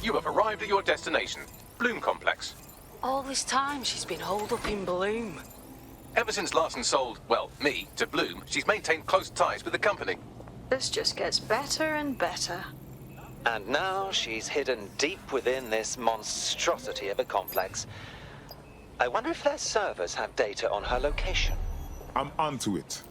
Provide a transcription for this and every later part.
You have arrived at your destination, Bloom Complex. All this time she's been holed up in Bloom. Ever since Larsen sold, well, me, to Bloom, she's maintained close ties with the company. This just gets better and better. And now she's hidden deep within this monstrosity of a complex. I wonder if their servers have data on her location. I'm onto it.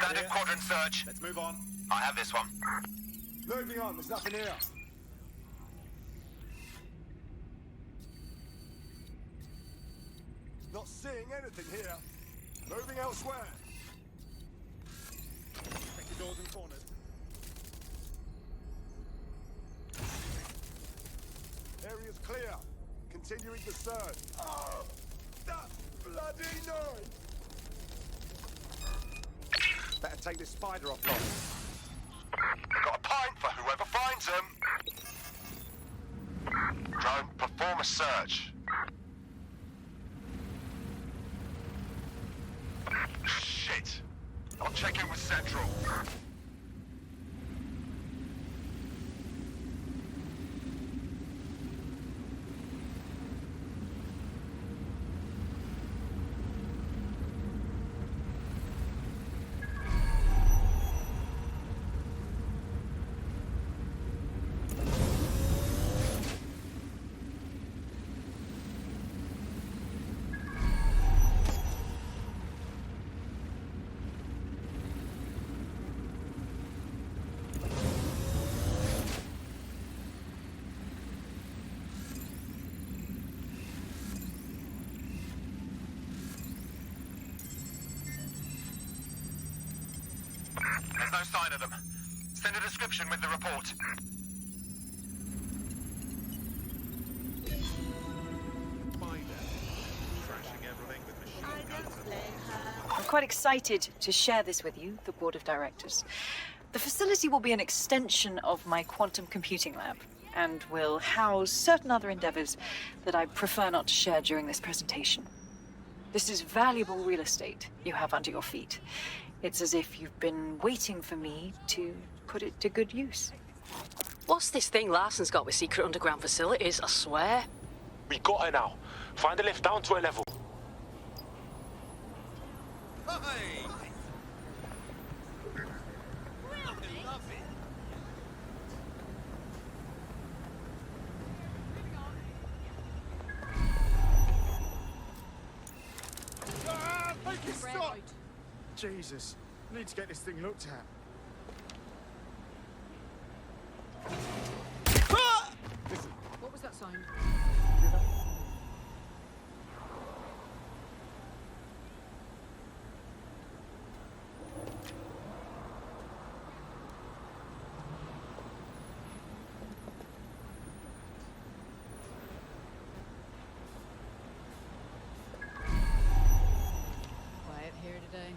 Standard quadrant search. Let's move on. I have this one. Moving on, there's nothing here. Not seeing anything here. Moving elsewhere. Check your doors and corners. Area's clear. Continuing the search. Oh, that bloody noise! Better take this spider off top. Got a pint for whoever finds them. Drone, perform a search. Shit. I'll check in with Central. There's no sign of them. Send a description with the report. Spider. Trashing everything with machine guns. I don't blame her. Of quite excited to share this with you, the board of directors. The facility will be an extension of my quantum computing lab, and will house certain other endeavors that I prefer not to share during this presentation. This is valuable real estate you have under your feet. It's as if you've been waiting for me to put it to good use. What's this thing Larsen's got with secret underground facilities, I swear? We got her now. Find a lift down to her level. Hey! Make it stop! Jesus, I need to get this thing looked at. What was that sound? Quiet here today.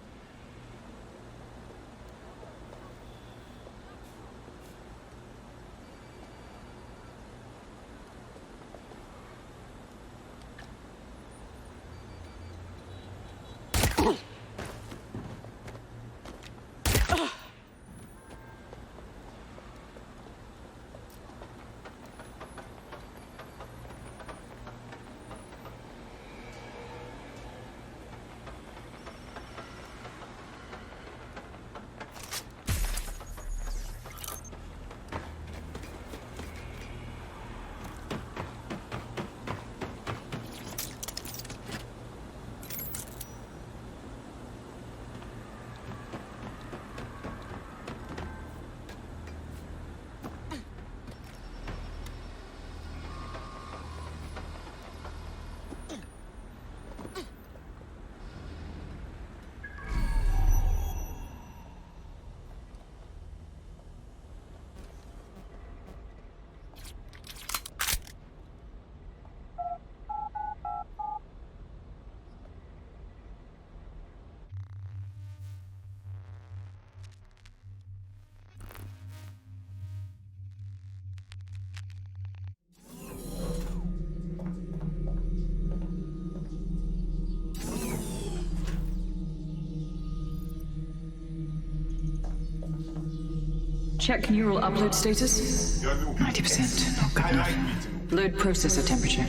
Check neural upload status. 90%, not good enough. Load processor temperature.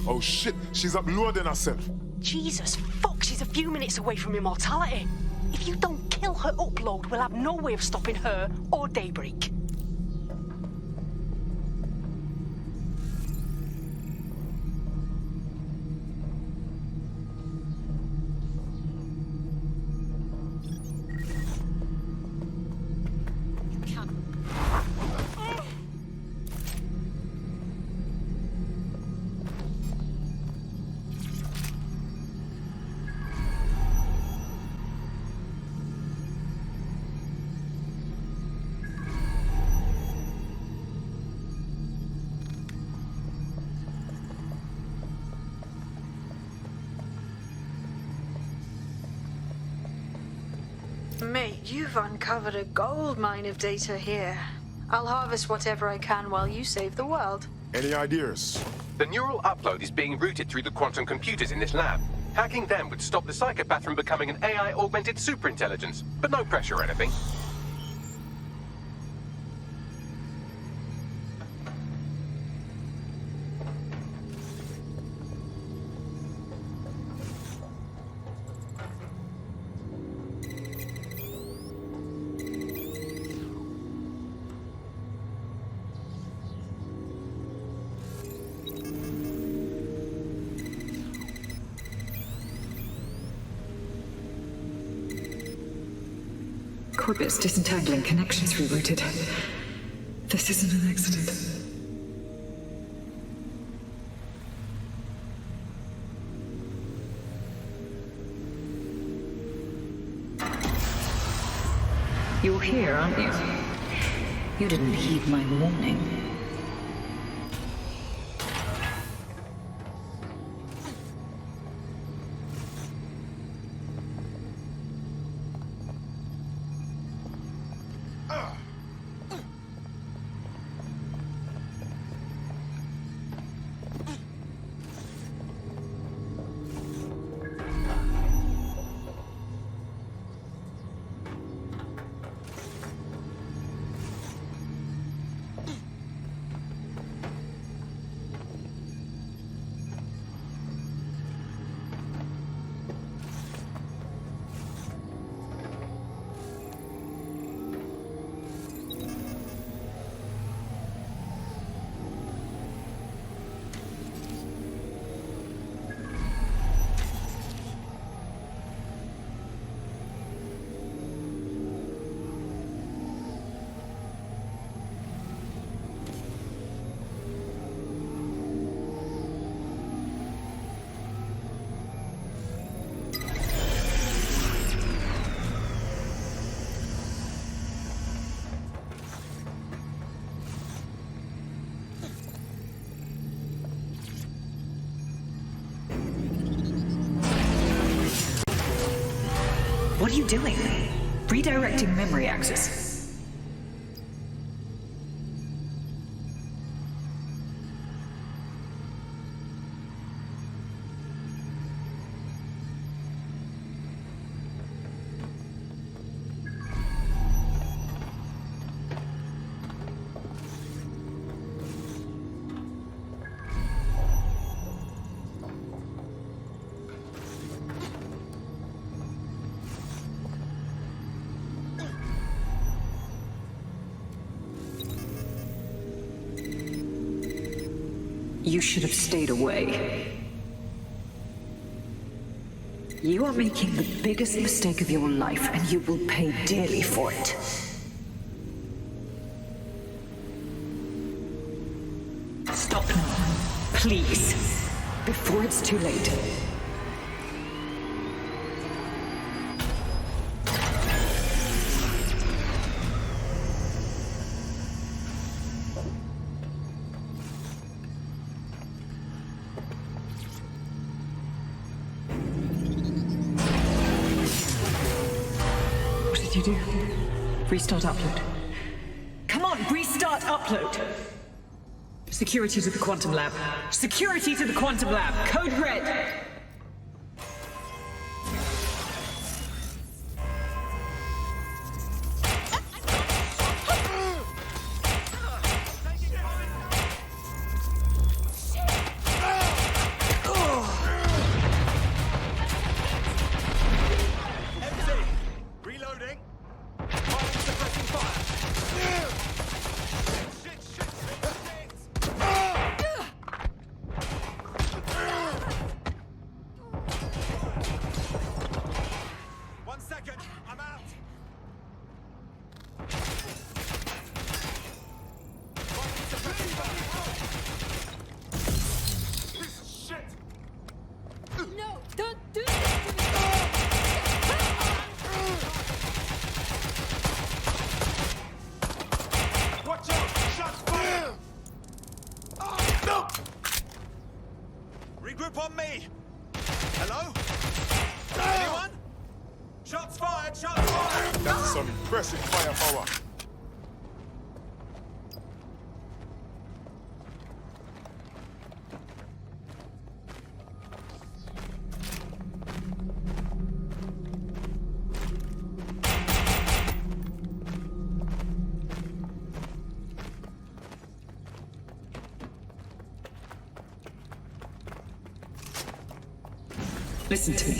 Oh shit, she's uploading herself. Jesus fuck, she's a few minutes away from immortality. If you don't kill her upload, we'll have no way of stopping her or Daybreak. Mate, you've uncovered a gold mine of data here. I'll harvest whatever I can while you save the world. Any ideas? The neural upload is being routed through the quantum computers in this lab. Hacking them would stop the psychopath from becoming an AI-augmented superintelligence, but no pressure or anything. Corbet's disentangling connections rerouted. This isn't an accident. You're here, aren't you? You didn't heed my warning. What are you doing? Redirecting memory access. You should have stayed away. You are making the biggest mistake of your life, and you will pay dearly for it. Stop now, please, before it's too late. You do? Restart upload. Come on, restart upload! Security to the quantum lab. Security to the quantum lab. Code red. Regroup on me! Hello? Anyone? Shots fired! Shots fired! That's some impressive firepower. Listen to me.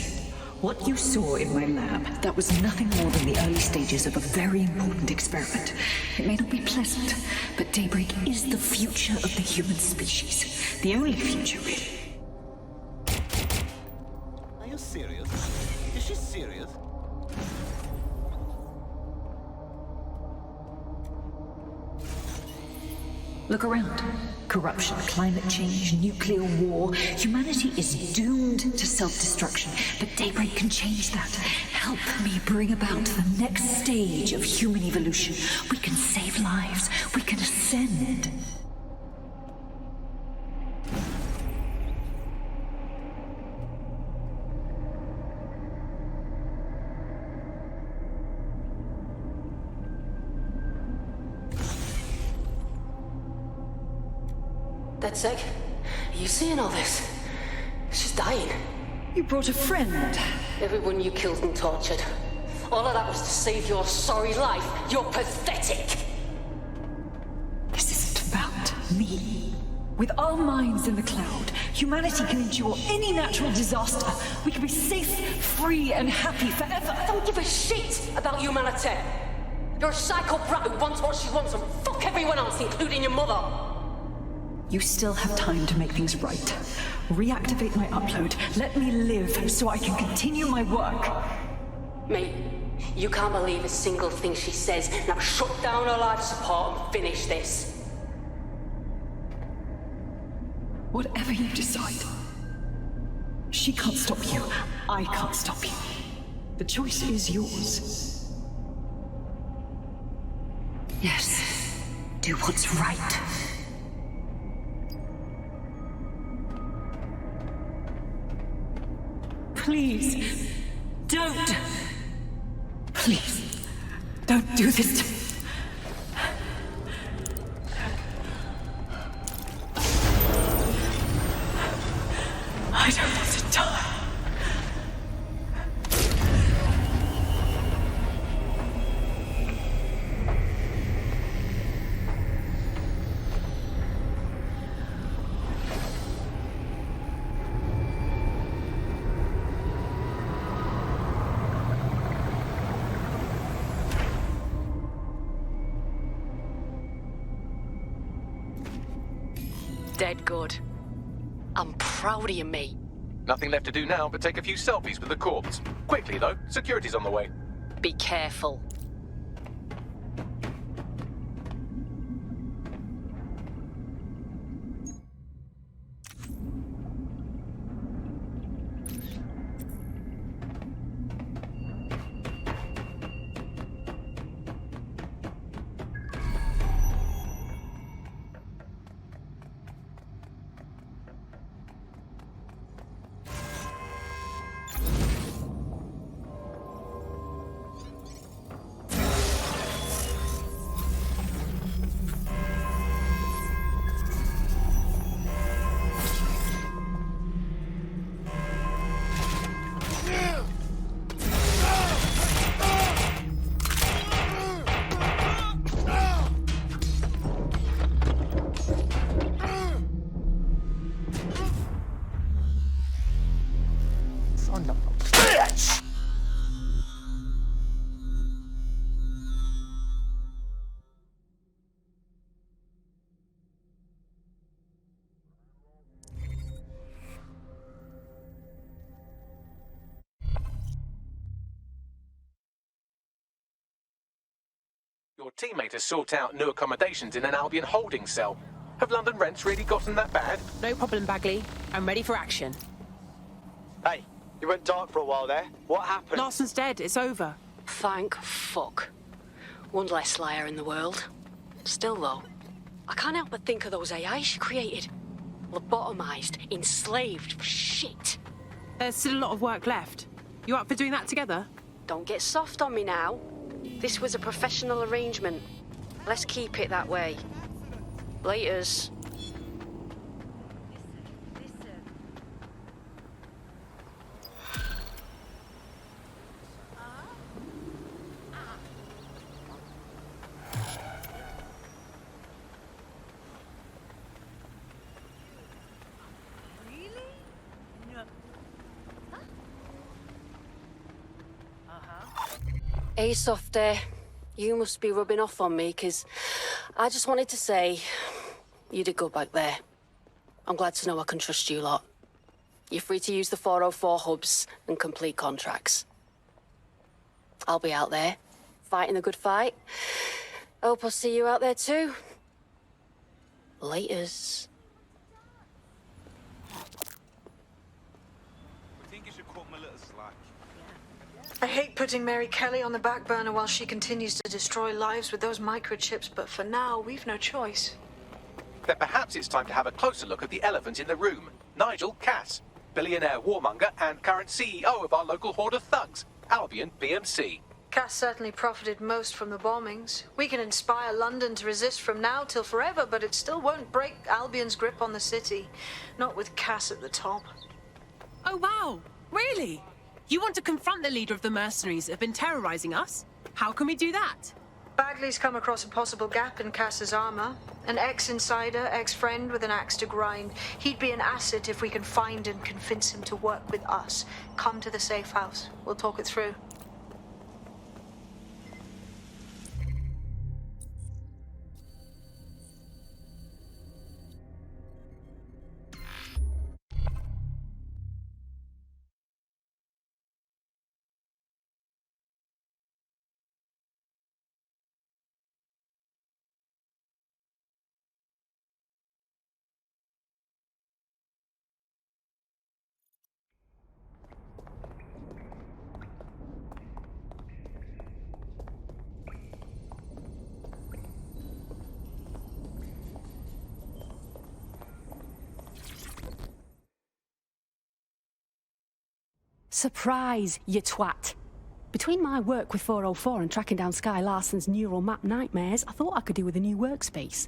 What you saw in my lab, that was nothing more than the early stages of a very important experiment. It may not be pleasant, but Daybreak is the future of the human species. The only future, really. Are you serious? Is she serious? Look around. Corruption, climate change, nuclear war. Humanity is doomed to self-destruction, but Daybreak can change that. Help me bring about the next stage of human evolution. We can save lives. We can ascend. DEDSEC, are you seeing all this? She's dying. You brought a friend. Everyone you killed and tortured. All of that was to save your sorry life. You're pathetic. This isn't about me. With our minds in the cloud, humanity can endure any natural disaster. We can be safe, free, and happy forever. I don't give a shit about humanity. You're a psycho brat who wants what she wants and fuck everyone else, including your mother. You still have time to make things right. Reactivate my upload. Let me live so I can continue my work. Mate, you can't believe a single thing she says. Now shut down her life support and finish this. Whatever you decide. She can't stop you. I can't stop you. The choice is yours. Yes. Do what's right. Please, don't. Please, don't do this to me. I don't want to die. Dead good. I'm proud of you, mate. Nothing left to do now but take a few selfies with the corpse. Quickly, though. Security's on the way. Be careful. Your teammate has sought out new accommodations in an Albion holding cell. Have London rents really gotten that bad? No problem, Bagley. I'm ready for action. Hey, you went dark for a while there. What happened? Larsen's dead. It's over. Thank fuck. One less liar in the world. Still, though, I can't help but think of those AI she created. Lobotomized, enslaved, shit. There's still a lot of work left. You up for doing that together? Don't get soft on me now. This was a professional arrangement. Let's keep it that way. Laters. Hey, Softy. You must be rubbing off on me, 'cause I just wanted to say you did good back there. I'm glad to know I can trust you lot. You're free to use the 404 hubs and complete contracts. I'll be out there, fighting the good fight. Hope I'll see you out there too. Laters. I hate putting Mary Kelly on the back burner while she continues to destroy lives with those microchips, but for now, we've no choice. Then perhaps it's time to have a closer look at the elephant in the room. Nigel Cass, billionaire warmonger and current CEO of our local horde of thugs, Albion PMC. Cass certainly profited most from the bombings. We can inspire London to resist from now till forever, but it still won't break Albion's grip on the city. Not with Cass at the top. Oh, wow. Really? You want to confront the leader of the mercenaries that have been terrorizing us? How can we do that? Bagley's come across a possible gap in Cass's armor. An ex-insider, ex-friend with an axe to grind. He'd be an asset if we can find and convince him to work with us. Come to the safe house. We'll talk it through. Surprise, you twat. Between my work with 404 and tracking down Skye Larsen's neural map nightmares, I thought I could do with a new workspace.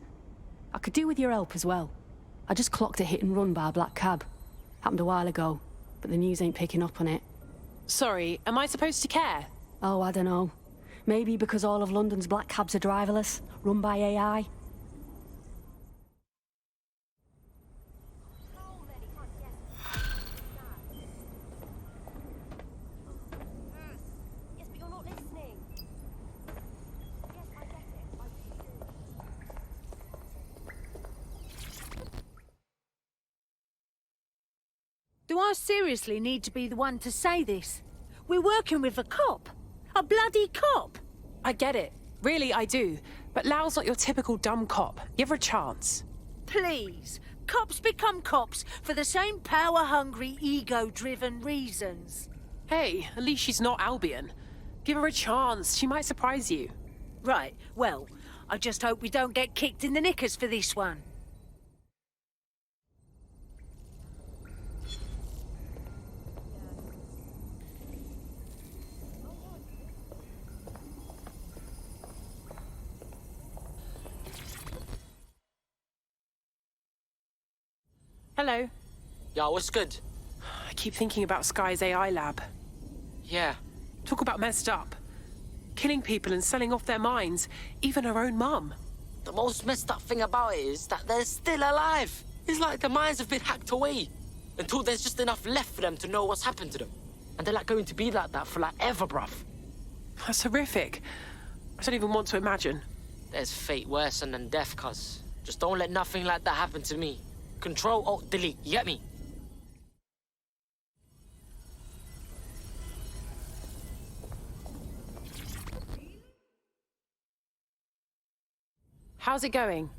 I could do with your help as well. I just clocked a hit and run by a black cab. Happened a while ago, but the news ain't picking up on it. Sorry, am I supposed to care? Oh, I don't know. Maybe because all of London's black cabs are driverless, run by AI. Do I seriously need to be the one to say this? We're working with a cop. A bloody cop. I get it. Really, I do. But Lau's not your typical dumb cop. Give her a chance. Please. Cops become cops for the same power-hungry, ego-driven reasons. Hey, at least she's not Albion. Give her a chance. She might surprise you. Right, well, I just hope we don't get kicked in the knickers for this one. Hello. Yo, what's good? I keep thinking about Skye's AI lab. Yeah. Talk about messed up. Killing people and selling off their minds, even her own mum. The most messed up thing about it is that they're still alive. It's like their minds have been hacked away until there's just enough left for them to know what's happened to them. And they're like going to be like that for like ever, bruv. That's horrific. I don't even want to imagine. There's fate worse than death, cuz. Just don't let nothing like that happen to me. Control, Alt, Delete, you get me? How's it going?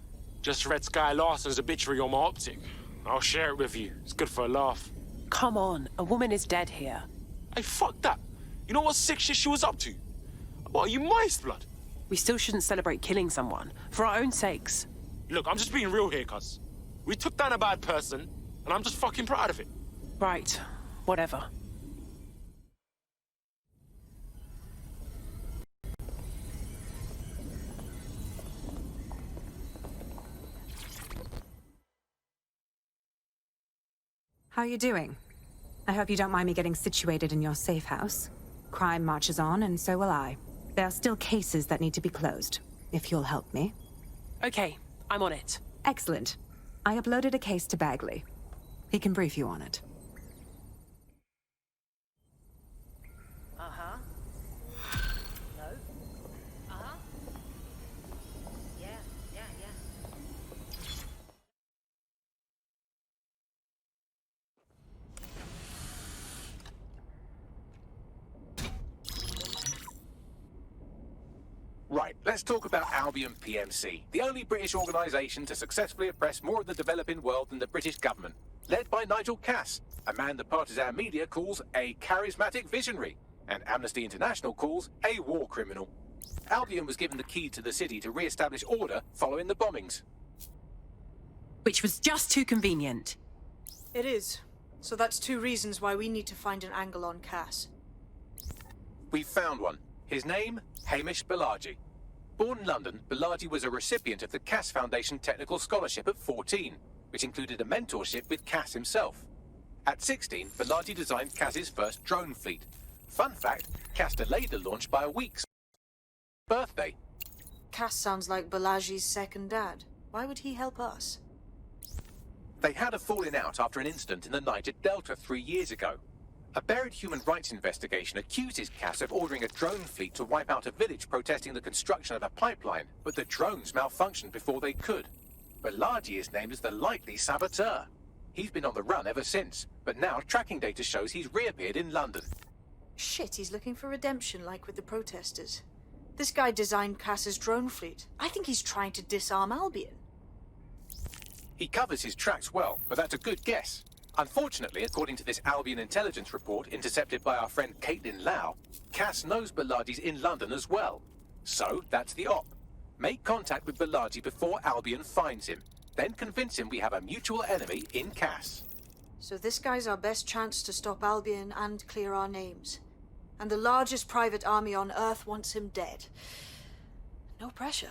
Just read Skye Larsen's obituary on my optic. I'll share it with you. It's good for a laugh. Come on, a woman is dead here. Hey, fuck that. You know what sick shit she was up to? What, are you moist, blood? We still shouldn't celebrate killing someone, for our own sakes. Look, I'm just being real here, cuz. We took down a bad person, and I'm just fucking proud of it. Right, whatever. How are you doing? I hope you don't mind me getting situated in your safe house. Crime marches on, and so will I. There are still cases that need to be closed, if you'll help me. Okay, I'm on it. Excellent. I uploaded a case to Bagley. He can brief you on it. Uh-huh. No. Uh-huh. Yeah. Right, let's talk about Albion PMC, the only British organisation to successfully oppress more of the developing world than the British government, led by Nigel Cass, a man the partisan media calls a charismatic visionary, and Amnesty International calls a war criminal. Albion was given the key to the city to re-establish order following the bombings. Which was just too convenient. It is. So that's two reasons why we need to find an angle on Cass. We've found one. His name, Hamish Balaji. Born in London, Balaji was a recipient of the Cass Foundation Technical Scholarship at 14, which included a mentorship with Cass himself. At 16, Balaji designed Cass's first drone fleet. Fun fact, Cass delayed the launch by a week's birthday. Cass sounds like Balaji's second dad. Why would he help us? They had a falling out after an incident in the Niger Delta 3 years ago. A buried human rights investigation accuses Cass of ordering a drone fleet to wipe out a village protesting the construction of a pipeline, but the drones malfunctioned before they could. Balaji is named as the likely saboteur. He's been on the run ever since, but now tracking data shows he's reappeared in London. Shit, he's looking for redemption like with the protesters. This guy designed Cass's drone fleet. I think he's trying to disarm Albion. He covers his tracks well, but that's a good guess. Unfortunately, according to this Albion intelligence report intercepted by our friend Caitlin Lau, Cass knows Balaji's in London as well. So, that's the op. Make contact with Balaji before Albion finds him. Then convince him we have a mutual enemy in Cass. So this guy's our best chance to stop Albion and clear our names. And the largest private army on Earth wants him dead. No pressure.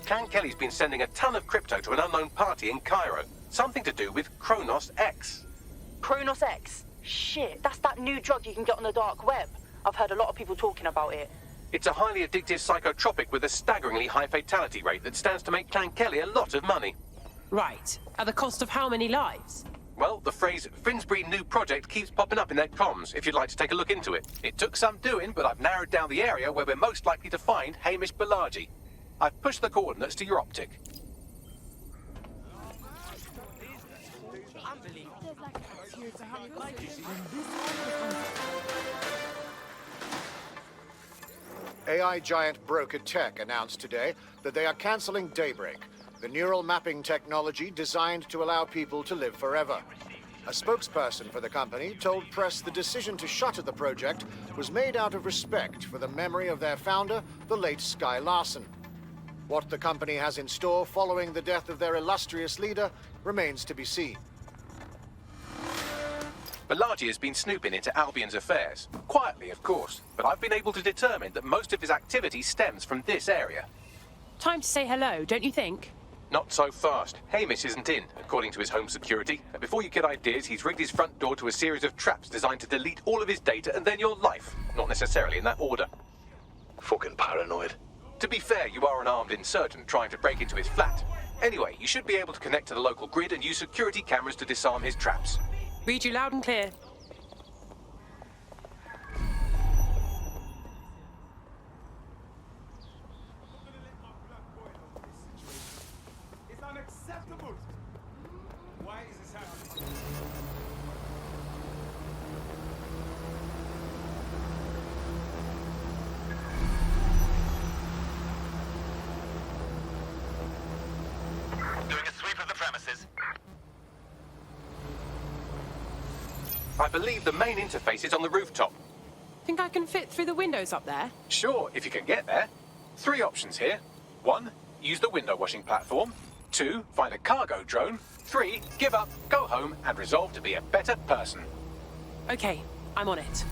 Clan Kelly's been sending a ton of crypto to an unknown party in Cairo. Something to do with Kronos X. Kronos X? Shit, that's that new drug you can get on the dark web. I've heard a lot of people talking about it. It's a highly addictive psychotropic with a staggeringly high fatality rate that stands to make Clan Kelly a lot of money. Right. At the cost of how many lives? Well, the phrase Finsbury New Project keeps popping up in their comms, if you'd like to take a look into it. It took some doing, but I've narrowed down the area where we're most likely to find Hamish Balaji. I've pushed the coordinates to your optic. AI giant Broker Tech announced today that they are canceling Daybreak, the neural mapping technology designed to allow people to live forever. A spokesperson for the company told press the decision to shutter the project was made out of respect for the memory of their founder, the late Skye Larsen. What the company has in store following the death of their illustrious leader remains to be seen. Balaji has been snooping into Albion's affairs. Quietly, of course, but I've been able to determine that most of his activity stems from this area. Time to say hello, don't you think? Not so fast. Hamish isn't in, according to his home security. And before you get ideas, he's rigged his front door to a series of traps designed to delete all of his data and then your life. Not necessarily in that order. Fucking paranoid. To be fair, you are an armed insurgent trying to break into his flat. Anyway, you should be able to connect to the local grid and use security cameras to disarm his traps. Read you loud and clear. It's unacceptable. Why is this happening? Doing a sweep of the premises. I believe the main interface is on the rooftop. Think I can fit through the windows up there? Sure, if you can get there. 3 options here. 1, use the window washing platform. 2, find a cargo drone. 3, give up, go home, and resolve to be a better person. Okay, I'm on it.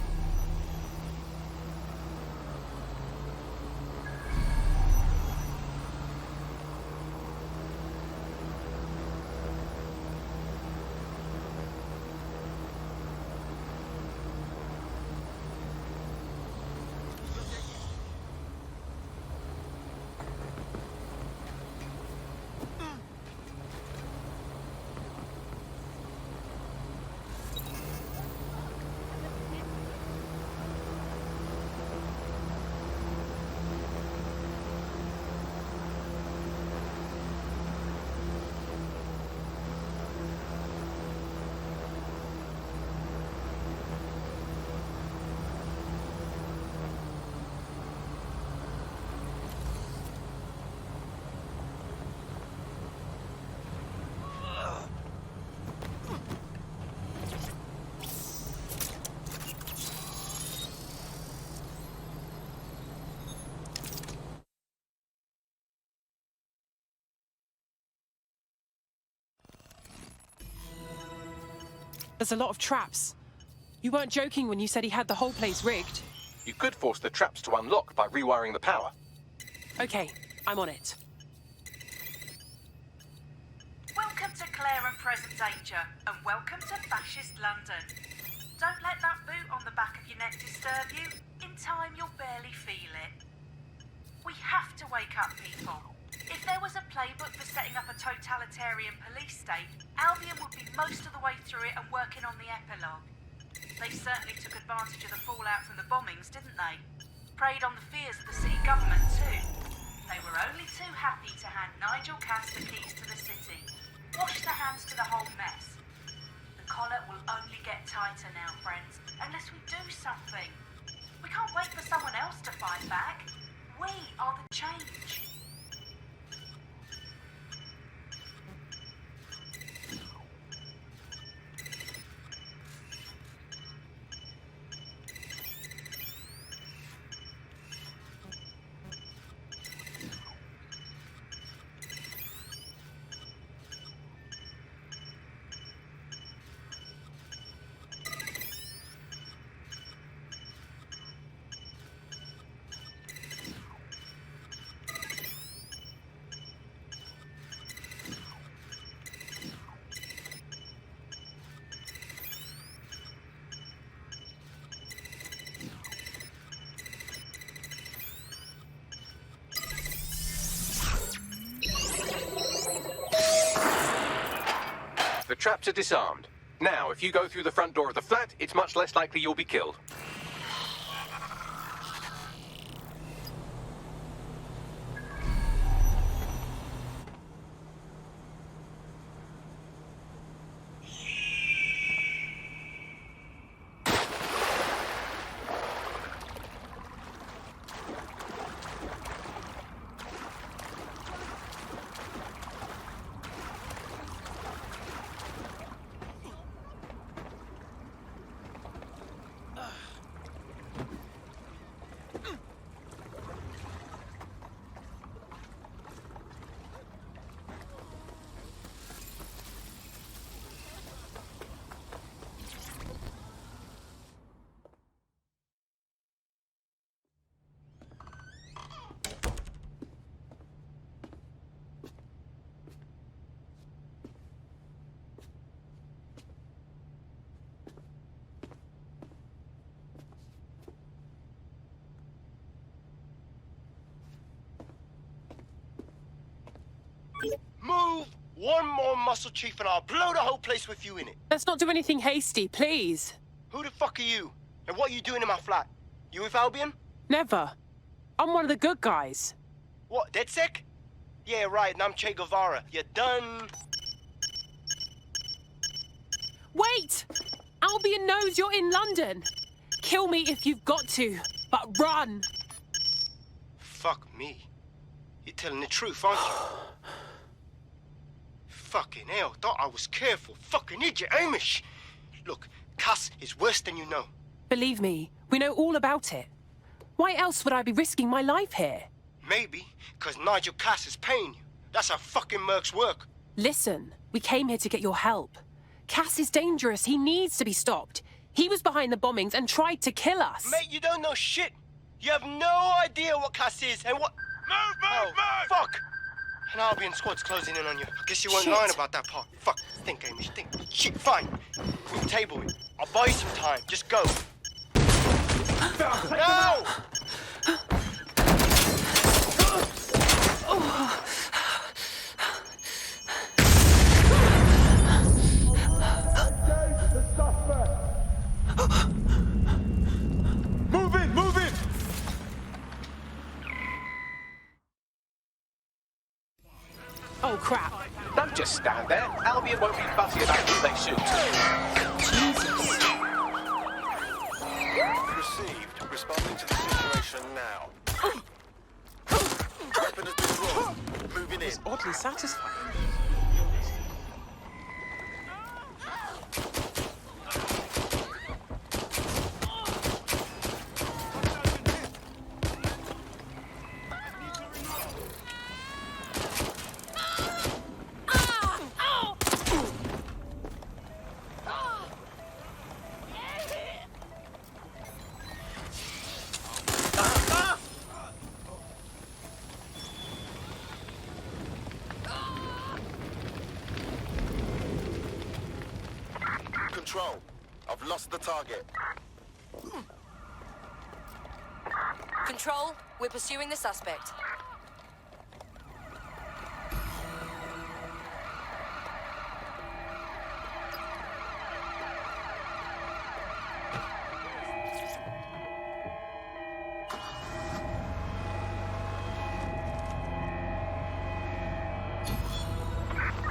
There's a lot of traps. You weren't joking when you said he had the whole place rigged. You could force the traps to unlock by rewiring the power. Okay, I'm on it. Welcome to Claire and Present Danger, and welcome to Fascist London. Don't let that boot on the back of your neck disturb you. In time, you'll barely feel it. We have to wake up, people. If there was a playbook for setting up a totalitarian police state, Albion would be most of the way through it and working on the epilogue. They certainly took advantage of the fallout from the bombings, didn't they? Preyed on the fears of the city government, too. They were only too happy to hand Nigel Cass the keys to the city. Wash their hands to the whole mess. The collar will only get tighter now, friends, unless we do something. We can't wait for someone else to fight back. We are the change. the traps are disarmed. Now, if you go through the front door of the flat, it's much less likely you'll be killed. Move one more muscle, Chief, and I'll blow the whole place with you in it. Let's not do anything hasty, please. Who the fuck are you? And what are you doing in my flat? You with Albion? Never. I'm one of the good guys. What, DEDSEC? Yeah, right, and I'm Che Guevara. You done? Wait! Albion knows you're in London. Kill me if you've got to, but run! Fuck me. You're telling the truth, aren't you? Fucking hell, thought I was careful. Fucking idiot, Amish. Look, Cass is worse than you know. Believe me, we know all about it. Why else would I be risking my life here? Maybe, because Nigel Cass is paying you. That's how fucking mercs work. Listen, we came here to get your help. Cass is dangerous. He needs to be stopped. He was behind the bombings and tried to kill us. Mate, you don't know shit. You have no idea what Cass is and what... Move! Fuck! An Albion squad's closing in on you. I guess you weren't lying about that part. Fuck. Think, Amish, think. Shit, fine. We'll table it. I'll buy you some time. Just go. No! Move in! Oh, crap. Don't just stand there. Albion won't be fussy about who they shoot. Jesus. Received. Responding to the situation now. Weapon has been brought. Moving in. It's oddly satisfying. Control. I've lost the target. Control, we're pursuing the suspect.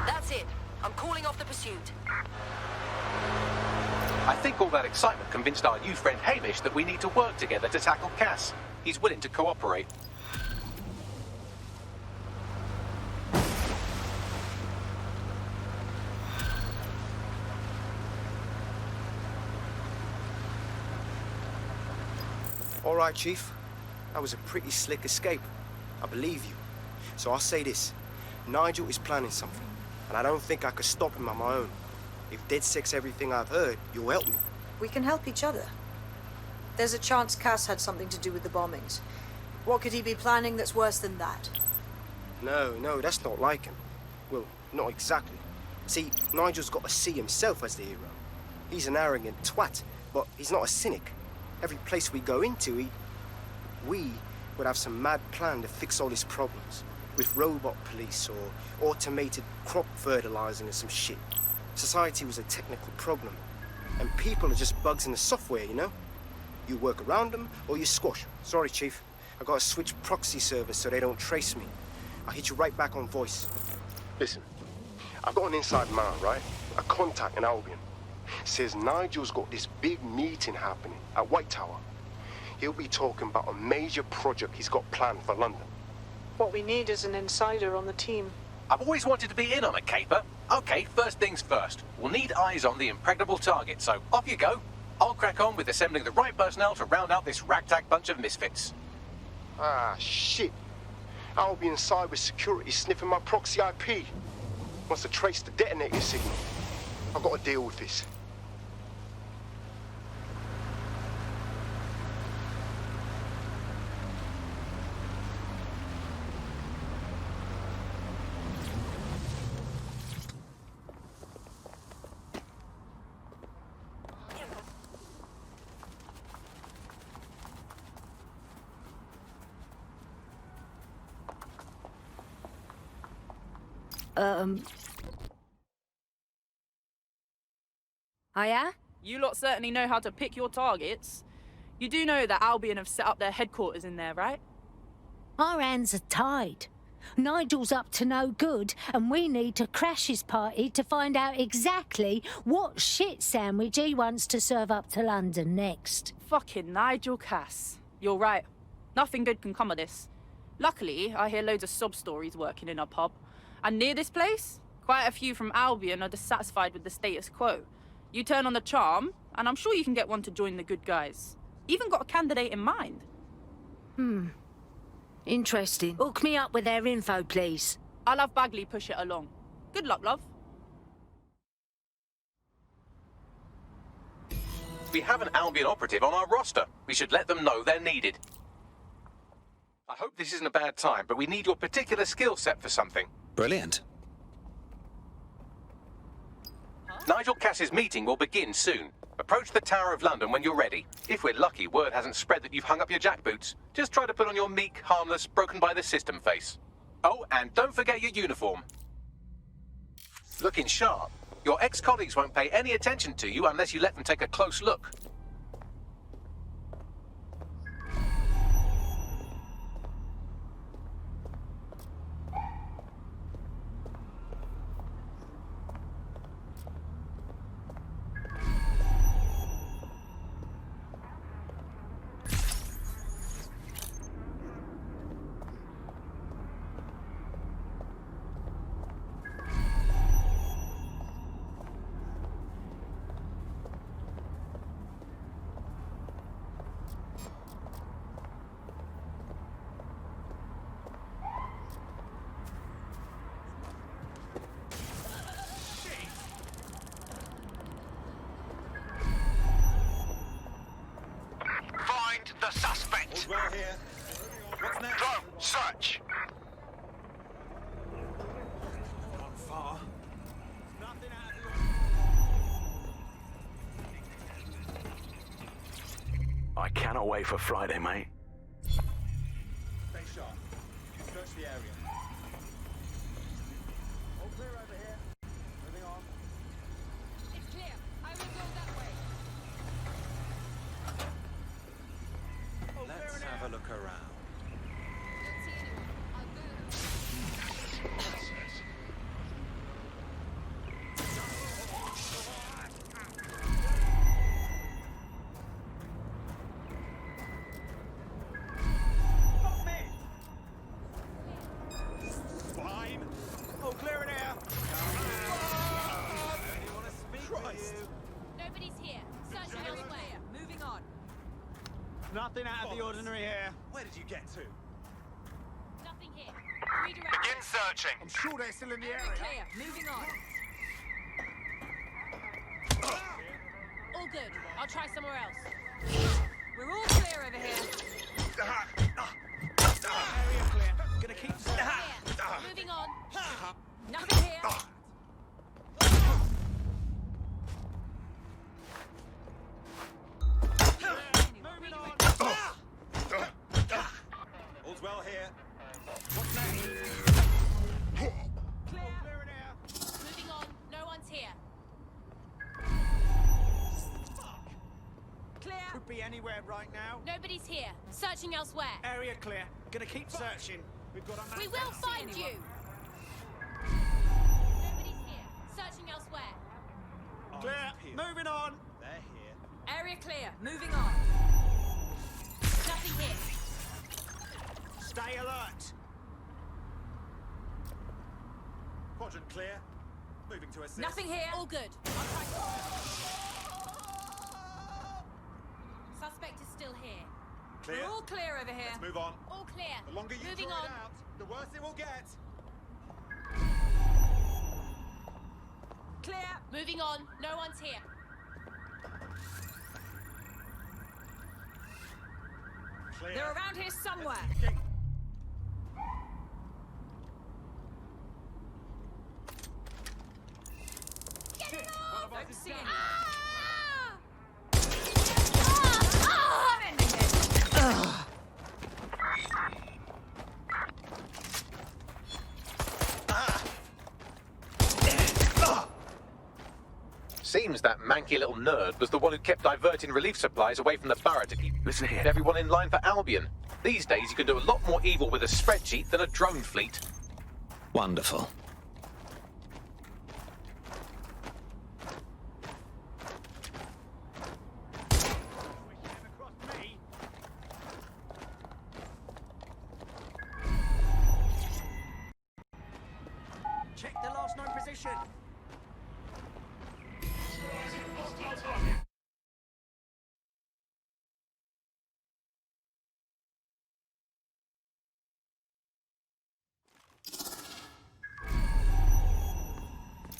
That's it. I'm calling off the pursuit. I think all that excitement convinced our new friend Hamish that we need to work together to tackle Cass. He's willing to cooperate. All right, Chief. That was a pretty slick escape. I believe you. So I'll say this. Nigel is planning something, and I don't think I could stop him on my own. If DEDSEC's everything I've heard, you'll help me. We can help each other. There's a chance Cass had something to do with the bombings. What could he be planning that's worse than that? No, that's not like him. Well, not exactly. See, Nigel's got to see himself as the hero. He's an arrogant twat, but he's not a cynic. Every place we go into, we would have some mad plan to fix all his problems. With robot police or automated crop fertilizing and some shit. Society was a technical problem, and people are just bugs in the software, you know? You work around them, or you squash 'em. Sorry, Chief. I gotta switch proxy servers so they don't trace me. I'll hit you right back on voice. Listen, I've got an inside man, right? A contact in Albion. Says Nigel's got this big meeting happening at White Tower. He'll be talking about a major project he's got planned for London. What we need is an insider on the team. I've always wanted to be in on a caper. Okay, first things first. We'll need eyes on the impregnable target, so off you go. I'll crack on with assembling the right personnel to round out this ragtag bunch of misfits. Ah, shit. Albion cyber security sniffing my proxy IP. Wants to trace the detonator signal. I've got to deal with this. Hiya? You lot certainly know how to pick your targets. You do know that Albion have set up their headquarters in there, right? Our hands are tied. Nigel's up to no good, and we need to crash his party to find out exactly what shit sandwich he wants to serve up to London next. Fucking Nigel Cass. You're right. Nothing good can come of this. Luckily, I hear loads of sob stories working in our pub. And near this place, quite a few from Albion are dissatisfied with the status quo. You turn on the charm, and I'm sure you can get one to join the good guys. Even got a candidate in mind. Interesting. Hook me up with their info, please. I'll have Bagley push it along. Good luck, love. We have an Albion operative on our roster. We should let them know they're needed. I hope this isn't a bad time, but we need your particular skill set for something. Brilliant. Nigel Cass's meeting will begin soon. Approach the Tower of London when you're ready. If we're lucky, word hasn't spread that you've hung up your jackboots. Just try to put on your meek, harmless, broken-by-the-system face. Oh, and don't forget your uniform. Looking sharp. Your ex-colleagues won't pay any attention to you unless you let them take a close look. The suspect. Well here. What's next? Drone, search. Not far. Nothing out of I cannot wait for Friday, mate. Stay sharp. Search the area. All clear over here. Moving on. It's clear. I will go that way. Let's have a look around. Don't see anyone. I'll go. Fine. All clear in here. Anyone want to speak with you? Nobody's here. Searching elsewhere. Moving on. Nothing out of the ordinary here. Where did you get to? Nothing here. Begin searching. I'm sure they're still in the area. Clear. Moving on. All good. I'll try somewhere else. We're all clear over here. Area clear. Gonna keep Moving on. Nothing here. All's well here. What's next? Clear. Moving on. No one's here. Anybody anywhere right now? Nobody's here. Searching elsewhere. Area clear. Gonna keep searching. We've got a man. We will find you. Nobody's here. Searching elsewhere. Clear. Moving on. They're here. Area clear. Moving on. Nothing here. Stay alert. Quadrant clear. Moving to assist. Nothing here. All good. I'll try. Suspect is still here. Clear. We're all clear over here. Let's move on. All clear. The longer you Moving draw on. it out, the worse it will get. Clear. Moving on. No one's here. Clear. They're around here somewhere. Get it off! Don't see anyone. Seems that manky little nerd was the one who kept diverting relief supplies away from the borough to keep everyone in line for Albion. These days you can do a lot more evil with a spreadsheet than a drone fleet. Wonderful. Check the last known position.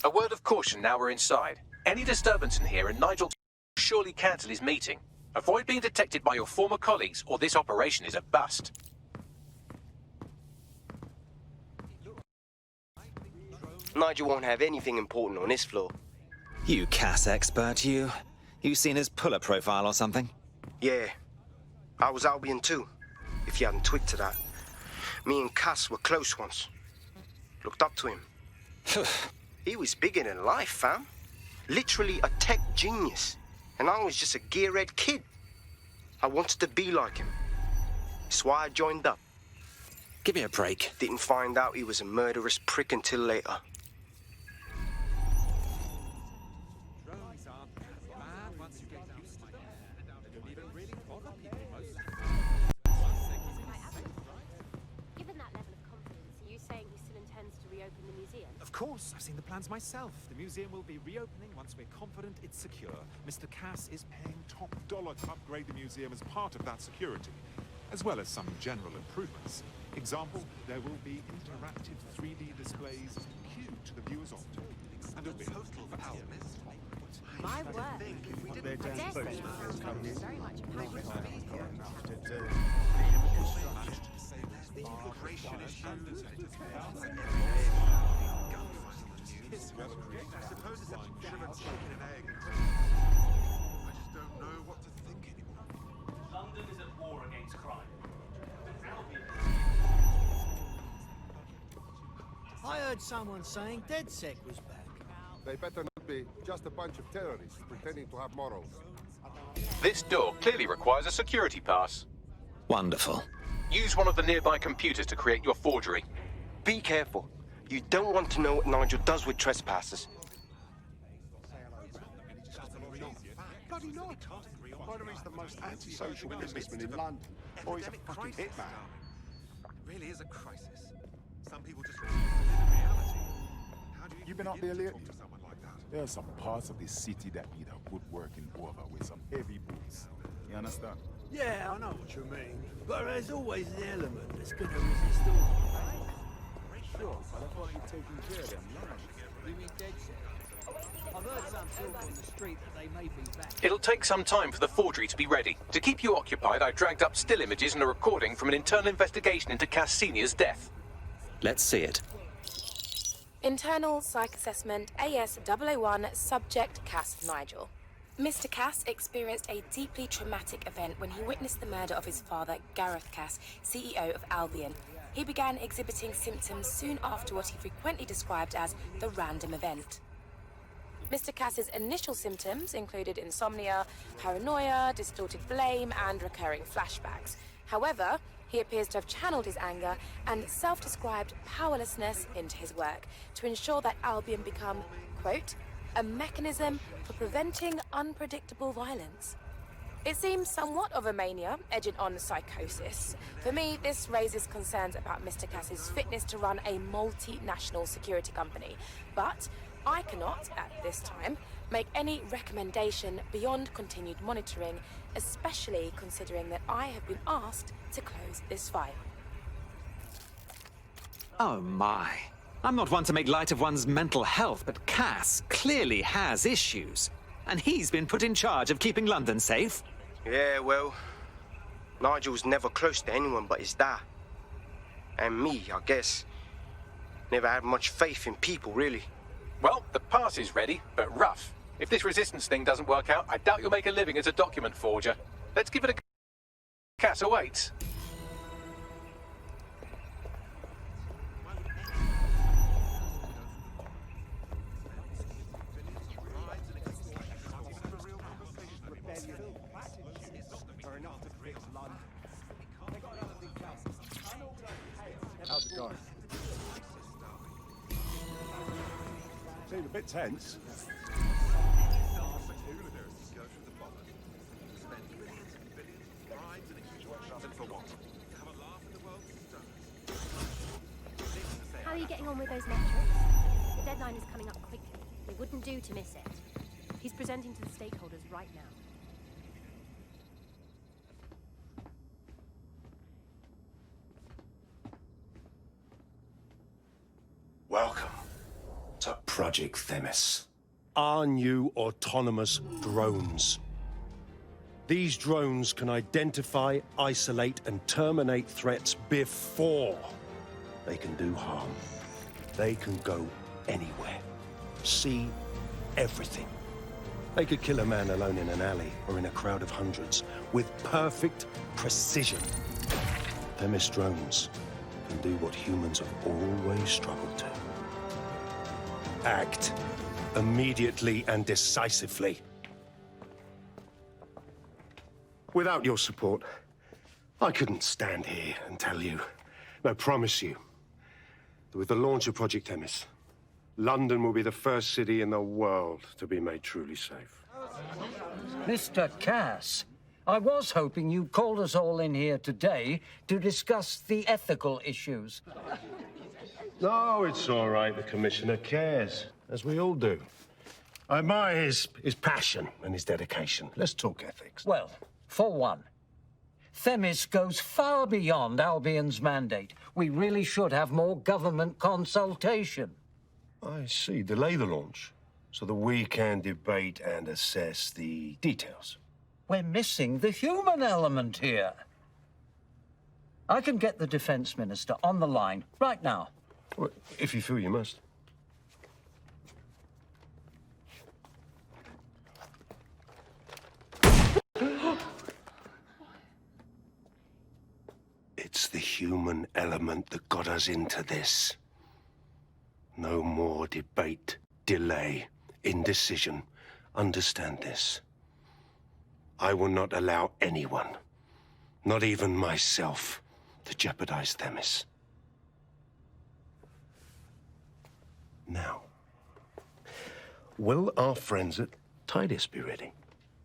A word of caution now we're inside. Any disturbance in here and Nigel will surely cancel his meeting. Avoid being detected by your former colleagues or this operation is a bust. Nigel won't have anything important on this floor. You Cass expert, you. You seen his puller profile or something? Yeah. I was Albion too, if you hadn't twigged to that. Me and Cass were close once. Looked up to him. He was bigger than life, fam. Literally a tech genius. And I was just a gearhead kid. I wanted to be like him. That's why I joined up. Give me a break. Didn't find out he was a murderous prick until later. Drones aren't as bad once you get used to them. They don't even really bother people most of the Given that level of confidence, are you saying he still intends to reopen the museum? Of course, I've seen the plans myself. The museum will be reopening once we're confident it's secure. Mr. Cass is paying top dollar to upgrade the museum as part of that security, as well as some general improvements. Example, there will be interactive 3D displays cued to the viewer's optic. And a bit total for Albion. My word. They're down Dare both say now. Albion Coming in. is very much a powerful Immigration issues. I suppose it's a bit of a chicken and egg. I just don't know what to think anymore. London is at war against crime. I heard someone saying DEDSEC was back. They better not be just a bunch of terrorists pretending to have morals. This door clearly requires a security pass. Wonderful. Use one of the nearby computers to create your forgery. Be careful. You don't want to know what Nigel does with trespassers. Bloody not. Either he's the most antisocial businessman in London, or he's a fucking hitman. Really is a crisis. Some people just refuse to live in reality. How do You been out there lately? to someone like that? There are some parts of this city that need a good working over with some heavy boots. You understand? Yeah, I know what you mean. But there's always an element that's gonna resist all. Sure, but I thought you'd taken care of them. You mean DEDSEC? I've heard some talk on the street that they may be back. It'll take some time for the forgery to be ready. To keep you occupied, I dragged up still images and a recording from an internal investigation into Cass Sr.'s death. Let's see it. Internal Psych Assessment AS001 Subject Cass Nigel. Mr. Cass experienced a deeply traumatic event when he witnessed the murder of his father, Gareth Cass, CEO of Albion. He began exhibiting symptoms soon after what he frequently described as the random event. Mr. Cass's initial symptoms included insomnia, paranoia, distorted blame, and recurring flashbacks. However, he appears to have channeled his anger and self-described powerlessness into his work to ensure that Albion become, quote, a mechanism for preventing unpredictable violence. It seems somewhat of a mania, edging on psychosis. For me, this raises concerns about Mr. Cass's fitness to run a multinational security company. But I cannot, at this time, make any recommendation beyond continued monitoring, especially considering that I have been asked to close this file. Oh my. I'm not one to make light of one's mental health, but Cass clearly has issues. And he's been put in charge of keeping London safe. Yeah, well, Nigel's never close to anyone but his dad. And me, I guess. Never had much faith in people, really. Well, the pass is ready, but rough. If this resistance thing doesn't work out, I doubt you'll make a living as a document forger. Let's give it a go. Cass awaits. How's it going? Seemed a bit tense. How are you getting on with those metrics? The deadline is coming up quickly. It wouldn't do to miss it. He's presenting to the stakeholders right now. Welcome to Project Themis. Our new autonomous drones. These drones can identify, isolate, and terminate threats before they can do harm. They can go anywhere, see everything. They could kill a man alone in an alley or in a crowd of hundreds with perfect precision. Themis drones can do what humans have always struggled to. Act immediately and decisively. Without your support, I couldn't stand here and tell you, no, promise you, that with the launch of Project Themis, London will be the first city in the world to be made truly safe. Mr. Cass, I was hoping you called us all in here today to discuss the ethical issues. No, it's all right. The Commissioner cares, as we all do. I admire his passion and his dedication. Let's talk ethics. Well, for one, Themis goes far beyond Albion's mandate. We really should have more government consultation. I see. Delay the launch so that we can debate and assess the details. We're missing the human element here. I can get the Defense Minister on the line right now. Well, if you feel you must. It's the human element that got us into this. No more debate, delay, indecision. Understand this. I will not allow anyone, not even myself, to jeopardize Themis. Now, will our friends at Tidus be ready?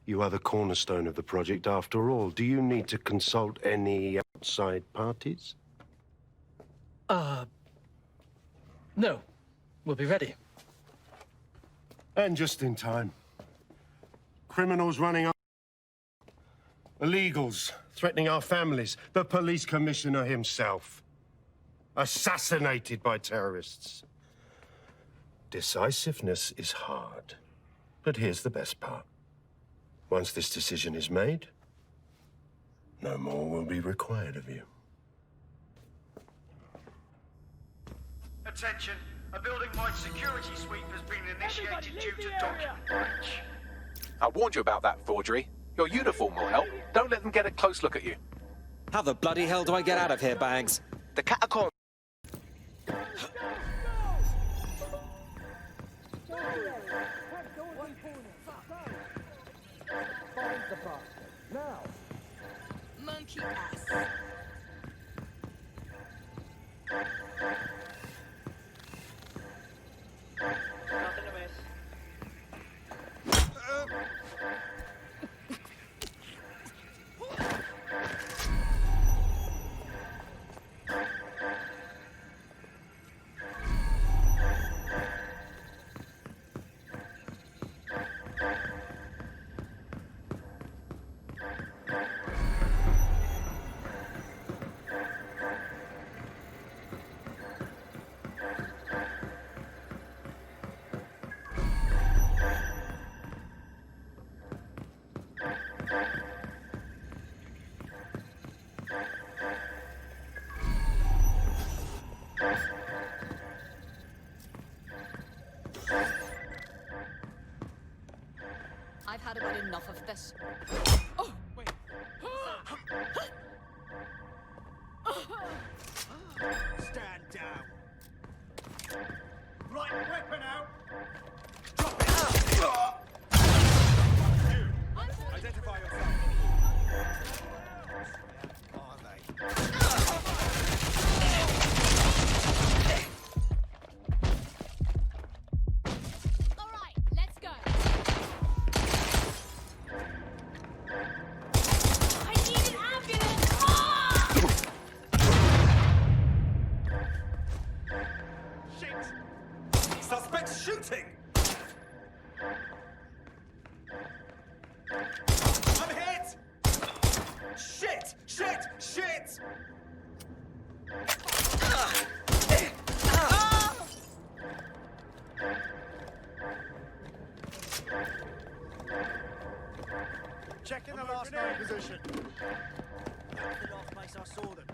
You are the cornerstone of the project after all. Do you need to consult any outside parties? No. We'll be ready. And just in time. Criminals running up. Illegals threatening our families. The police commissioner himself. Assassinated by terrorists. Decisiveness is hard. But here's the best part. Once this decision is made, no more will be required of you. Attention, a building-wide security sweep has been initiated due to document breach. I warned you about that forgery. Your uniform will help. Don't let them get a close look at you. How the bloody hell do I get out of here, Bags? The catacomb. Now! Monkey ass. Nothing to miss. I've had about enough of this. Oh, wait. Stand down. Right weapon out. Identify yourself. Are they? All right, let's go. I need an ambulance. Shit! Suspect shooting! I'm hit! Shit! Shit! Shit! Checking the last known position. That's the last place I saw them.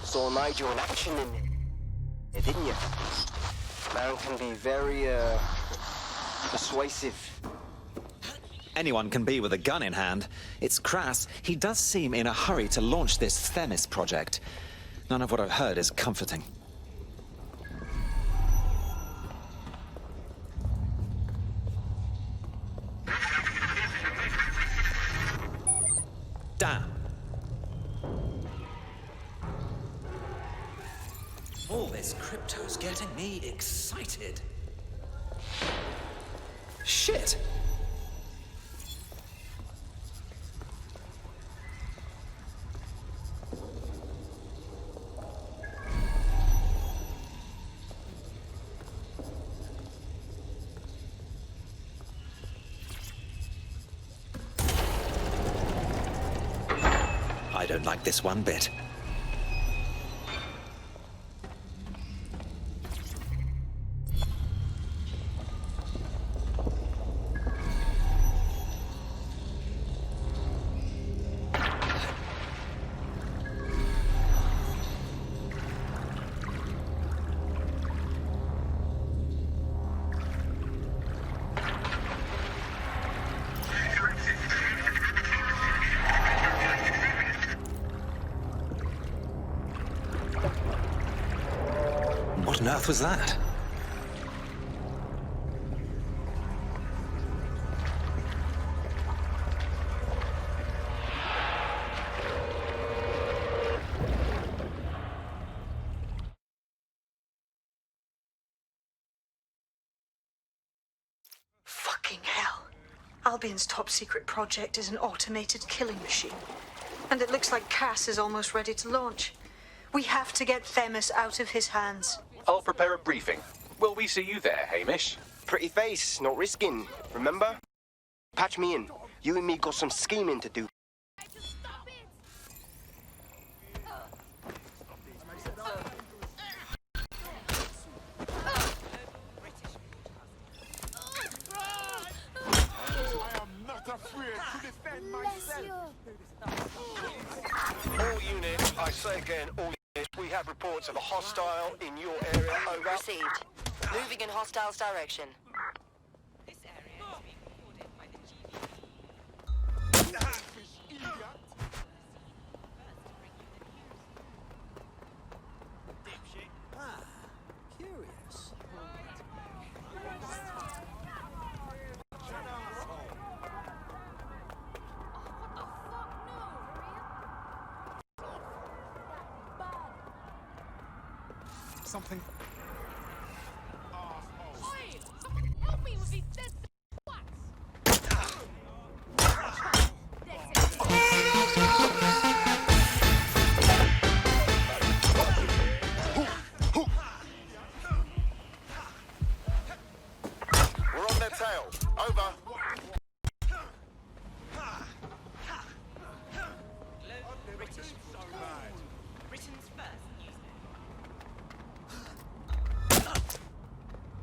Saw Nigel in action in it, didn't you? Man can be very, persuasive. Anyone can be with a gun in hand. It's crass. He does seem in a hurry to launch this Themis project. None of what I've heard is comforting. Damn. All this crypto's getting me excited. Shit! I don't like this one bit. What on earth was that? Fucking hell. Albion's top secret project is an automated killing machine. And it looks like Cass is almost ready to launch. We have to get Themis out of his hands. I'll prepare a briefing. Will we see you there, Hamish? Pretty face, not risking. Remember? Patch me in. You and me got some scheming to do. All units, I say again, all units, we have reports of a hostile in your area, over. Received. Moving in hostiles direction. Curious. Something. Oi! Help me with these dead We're on their tail. Over.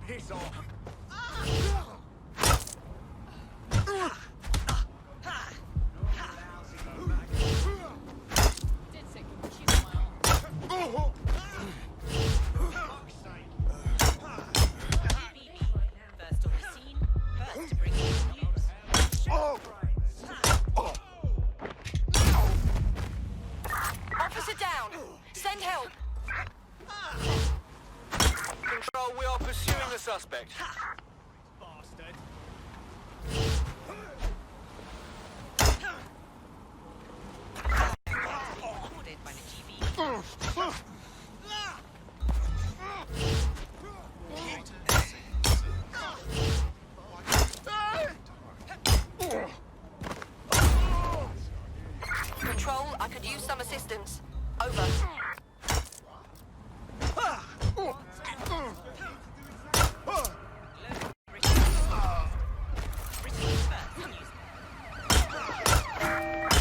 Piss off. DEDSEC can shoot my arm. First on the scene, first to bring you news. Officer down. Send help. Control, we are pursuing the suspect. Bastard. Recorded by the GB. Control, I could use some assistance. Over.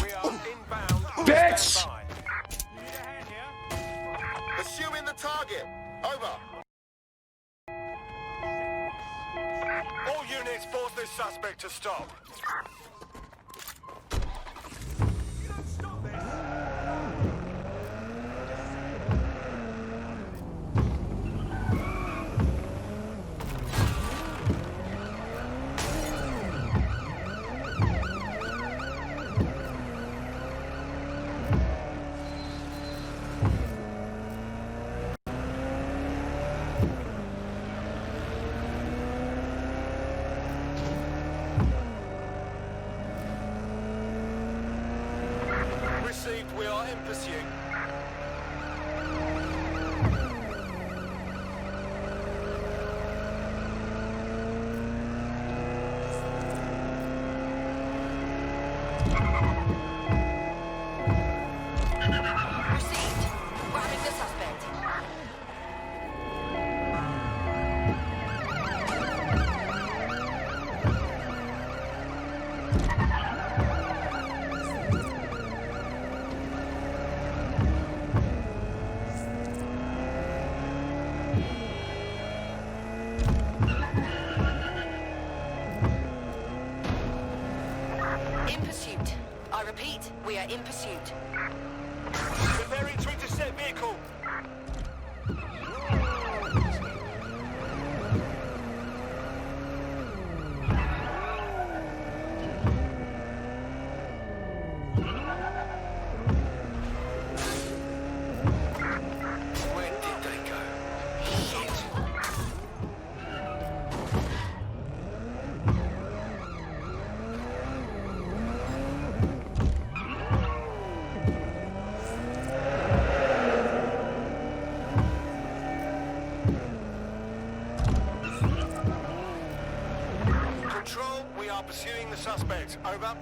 We are inbound. Bitch! Stand by. Pursuing the target. Over. All units force this suspect to stop. Received, we are in pursuit. Received. Grabbing the suspect. In pursuit. I repeat, we are in pursuit. Preparing to intercept vehicle. Where did they go? Shit. Control, we are pursuing the suspect. Over.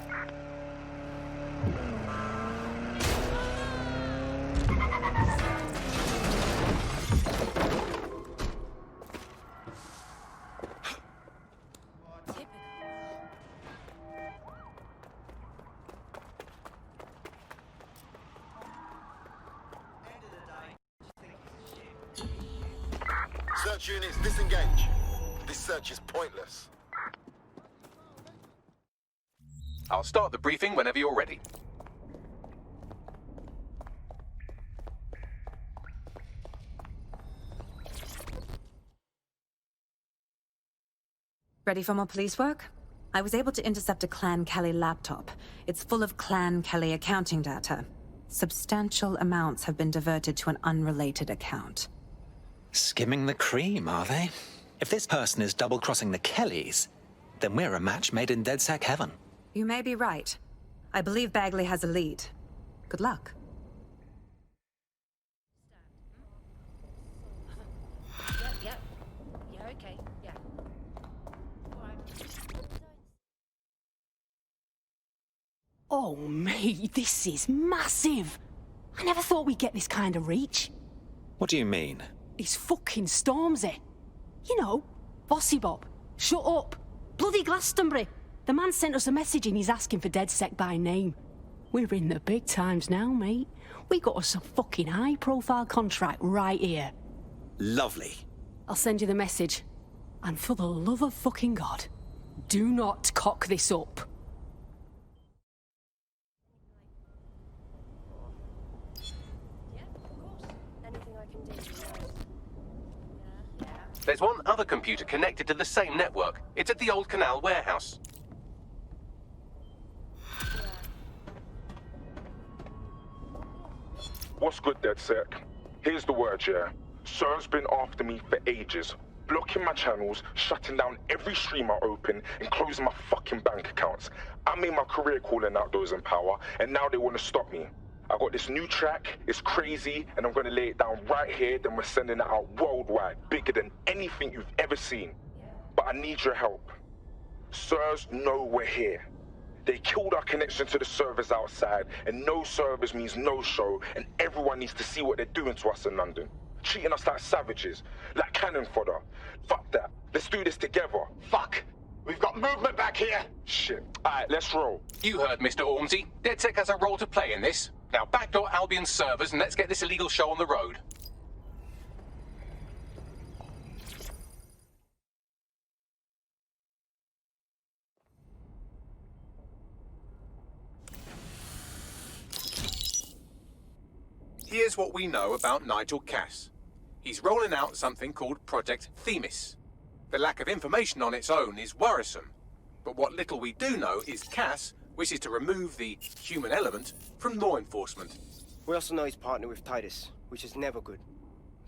Search units, disengage. This search is pointless. I'll start the briefing whenever you're ready. Ready for more police work? I was able to intercept a Clan Kelly laptop. It's full of Clan Kelly accounting data. Substantial amounts have been diverted to an unrelated account. Skimming the cream, are they? If this person is double-crossing the Kellys, then we're a match made in DEDSEC heaven. You may be right. I believe Bagley has a lead. Good luck. Yep. Yeah, okay. Yeah. Oh, mate, this is massive. I never thought we'd get this kind of reach. What do you mean? It's fucking Stormzy. You know, Bossy Bob. Shut up. Bloody Glastonbury. The man sent us a message and he's asking for DEDSEC by name. We're in the big times now, mate. We got us a fucking high-profile contract right here. Lovely. I'll send you the message. And for the love of fucking God, do not cock this up. There's one other computer connected to the same network. It's at the old canal warehouse. What's good, DEDSEC? Here's the word, yeah. Sir's been after me for ages, blocking my channels, shutting down every stream I open, and closing my fucking bank accounts. I made my career calling out those in power, and now they want to stop me. I got this new track, it's crazy, and I'm gonna lay it down right here, then we're sending it out worldwide, bigger than anything you've ever seen. But I need your help. Sirs know we're here. They killed our connection to the servers outside, and no servers means no show, and everyone needs to see what they're doing to us in London. Treating us like savages, like cannon fodder. Fuck that. Let's do this together. Fuck! We've got movement back here! Shit. Alright, let's roll. You heard Mr. Ormsey. DEDSEC has a role to play in this. Now backdoor Albion's servers and let's get this illegal show on the road. Here's what we know about Nigel Cass. He's rolling out something called Project Themis. The lack of information on its own is worrisome, but what little we do know is Cass wishes to remove the human element from law enforcement. We also know he's partnered with Titus, which is never good.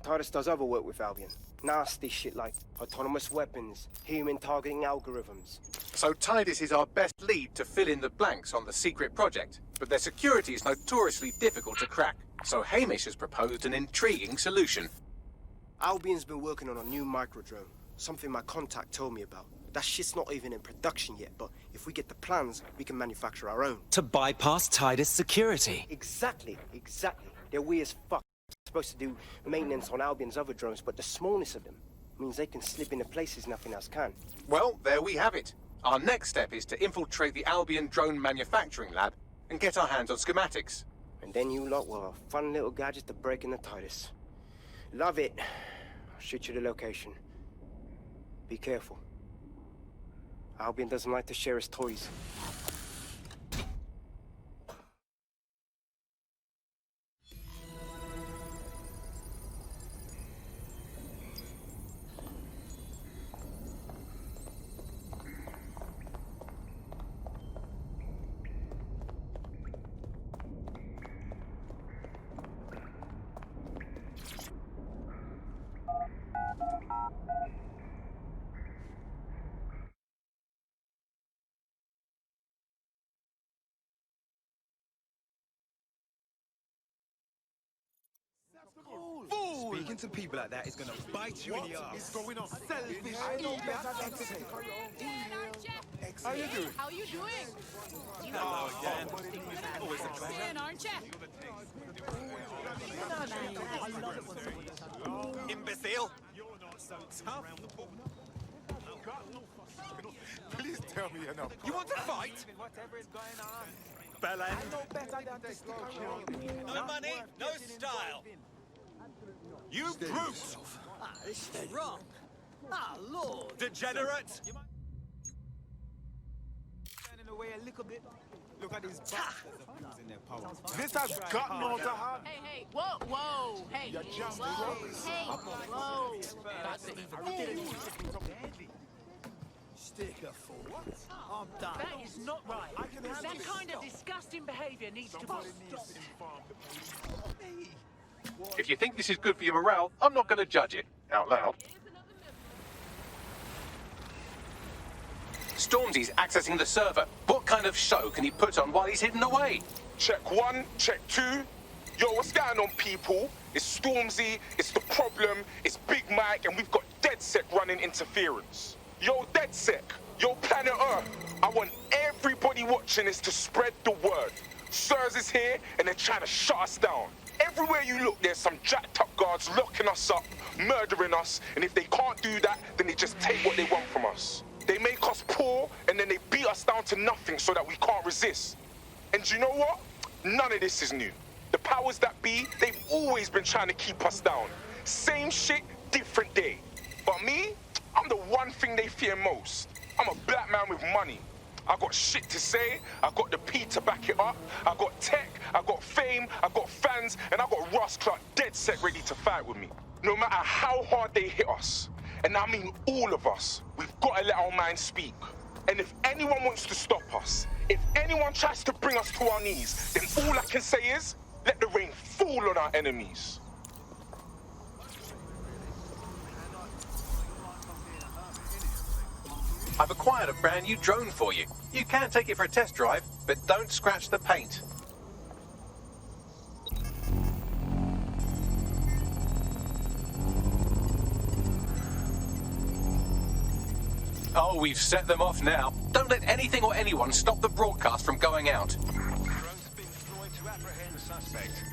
Titus does other work with Albion. Nasty shit like autonomous weapons, human targeting algorithms. So Titus is our best lead to fill in the blanks on the secret project, but their security is notoriously difficult to crack. So Hamish has proposed an intriguing solution. Albion's been working on a new microdrone, something my contact told me about. That shit's not even in production yet, but if we get the plans, we can manufacture our own. To bypass Titus security. Exactly. They're weird as fuck. Supposed to do maintenance on Albion's other drones, but the smallness of them means they can slip into places nothing else can. Well, there we have it. Our next step is to infiltrate the Albion drone manufacturing lab and get our hands on schematics. And then you lot will have a fun little gadget to break in the Titus. Love it. I'll shoot you the location. Be careful. Albion doesn't like to share his toys. Speaking to people like that is gonna bite you in the ass. What's going on? Selfish How you doing? How you doing? Hello again. Always a pleasure. Aren't you? Imbecile. You're not so tough. Please tell me enough. You want to fight? Whatever is going on. Belen. No money, no style. You brute! Ah, this is wrong. Ah, Lord. Degenerate! away a little bit. Look at these bastards abusing their power. This has got no to have. Hey, whoa, hey. You're just Whoa. That's it. Stick a fool. I'm done. That is not right. That kind of disgusting behaviour needs to stop. If you think this is good for your morale, I'm not going to judge it out loud. Stormzy's accessing the server. What kind of show can he put on while he's hidden away? Check 1, check 2. Yo, what's going on, people? It's Stormzy, it's The Problem, it's Big Mike, and we've got DEDSEC running interference. Yo, DEDSEC, yo, Planet Earth, I want everybody watching this to spread the word. Sirs is here, and they're trying to shut us down. Everywhere you look, there's some jacked up guards locking us up, murdering us, and if they can't do that, then they just take what they want from us. They make us poor, and then they beat us down to nothing so that we can't resist. And you know what? None of this is new. The powers that be, they've always been trying to keep us down. Same shit, different day. But me, I'm the one thing they fear most. I'm a black man with money. I got shit to say, I got the P to back it up, I got tech, I got fame, I got fans, and I got Ross Clark DEDSEC ready to fight with me. No matter how hard they hit us, and I mean all of us, we've got to let our minds speak. And if anyone wants to stop us, if anyone tries to bring us to our knees, then all I can say is, let the rain fall on our enemies. I've acquired a brand new drone for you. You can take it for a test drive, but don't scratch the paint. Oh, we've set them off now. Don't let anything or anyone stop the broadcast from going out. Drone's been deployed to apprehend suspect.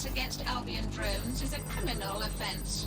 Against Albion drones is a criminal offence.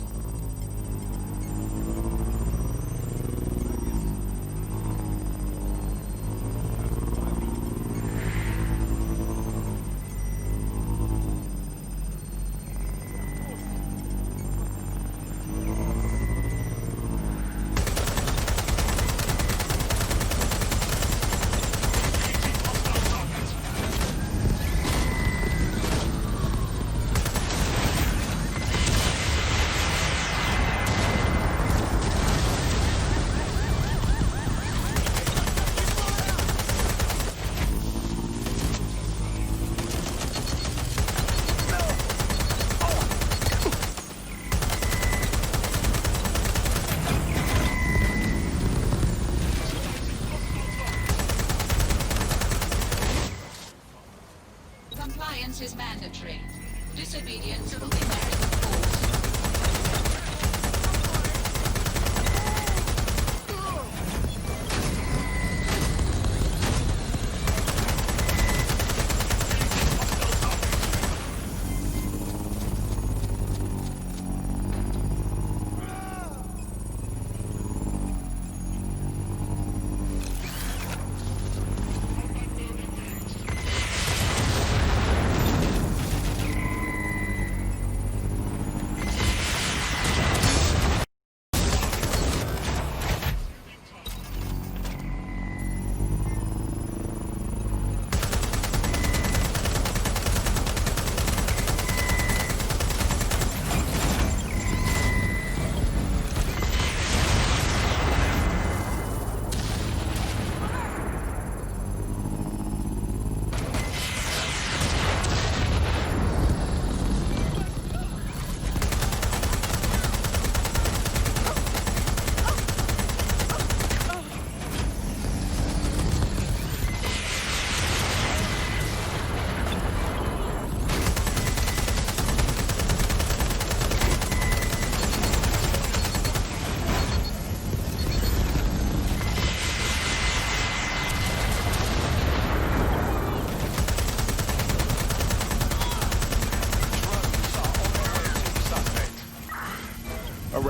Compliance is mandatory. Disobedience will be met with force.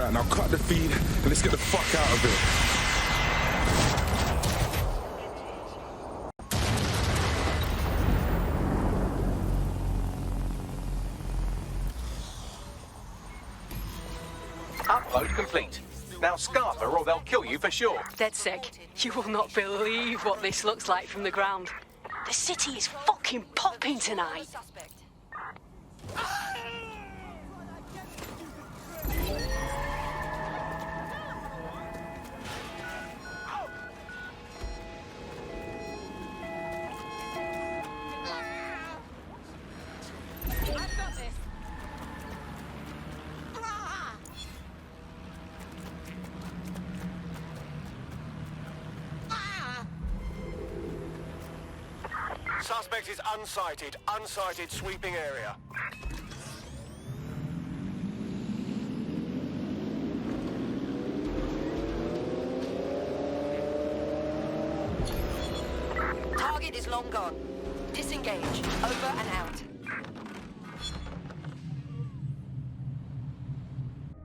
Right, now cut the feed and let's get the fuck out of here. Upload complete. Now scarper or they'll kill you for sure. DEDSEC, you will not believe what this looks like from the ground. The city is fucking popping tonight. I've got this. Suspect is unsighted. Unsighted sweeping area. Target is long gone. Disengage. Over and out.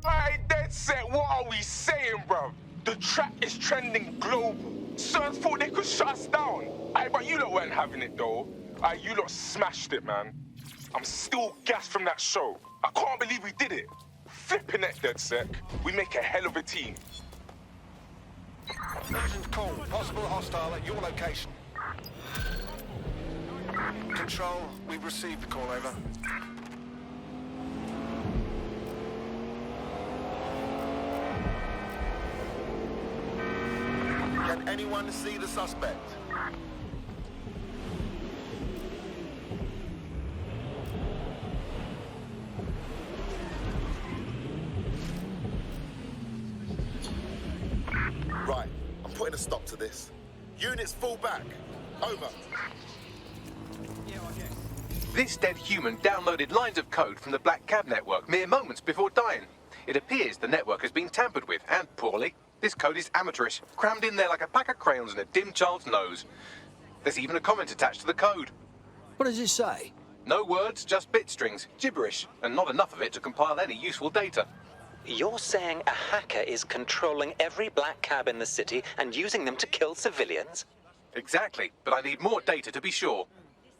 Hey, DEDSEC, what are we saying, bro? The track is trending global. Certain thought they could shut us down. Aye, but you lot weren't having it, though. Aye, you lot smashed it, man. I'm still gassed from that show. I can't believe we did it. Flipping it, DEDSEC. We make a hell of a team. Urgent call. Possible hostile at your location. Control, we've received the call, over. Can anyone see the suspect? Right, I'm putting a stop to this. Units fall back. Over. This dead human downloaded lines of code from the Black Cab network mere moments before dying. It appears the network has been tampered with, and poorly. This code is amateurish, crammed in there like a pack of crayons in a dim child's nose. There's even a comment attached to the code. What does it say? No words, just bit strings, gibberish, and not enough of it to compile any useful data. You're saying a hacker is controlling every black cab in the city and using them to kill civilians? Exactly, but I need more data to be sure.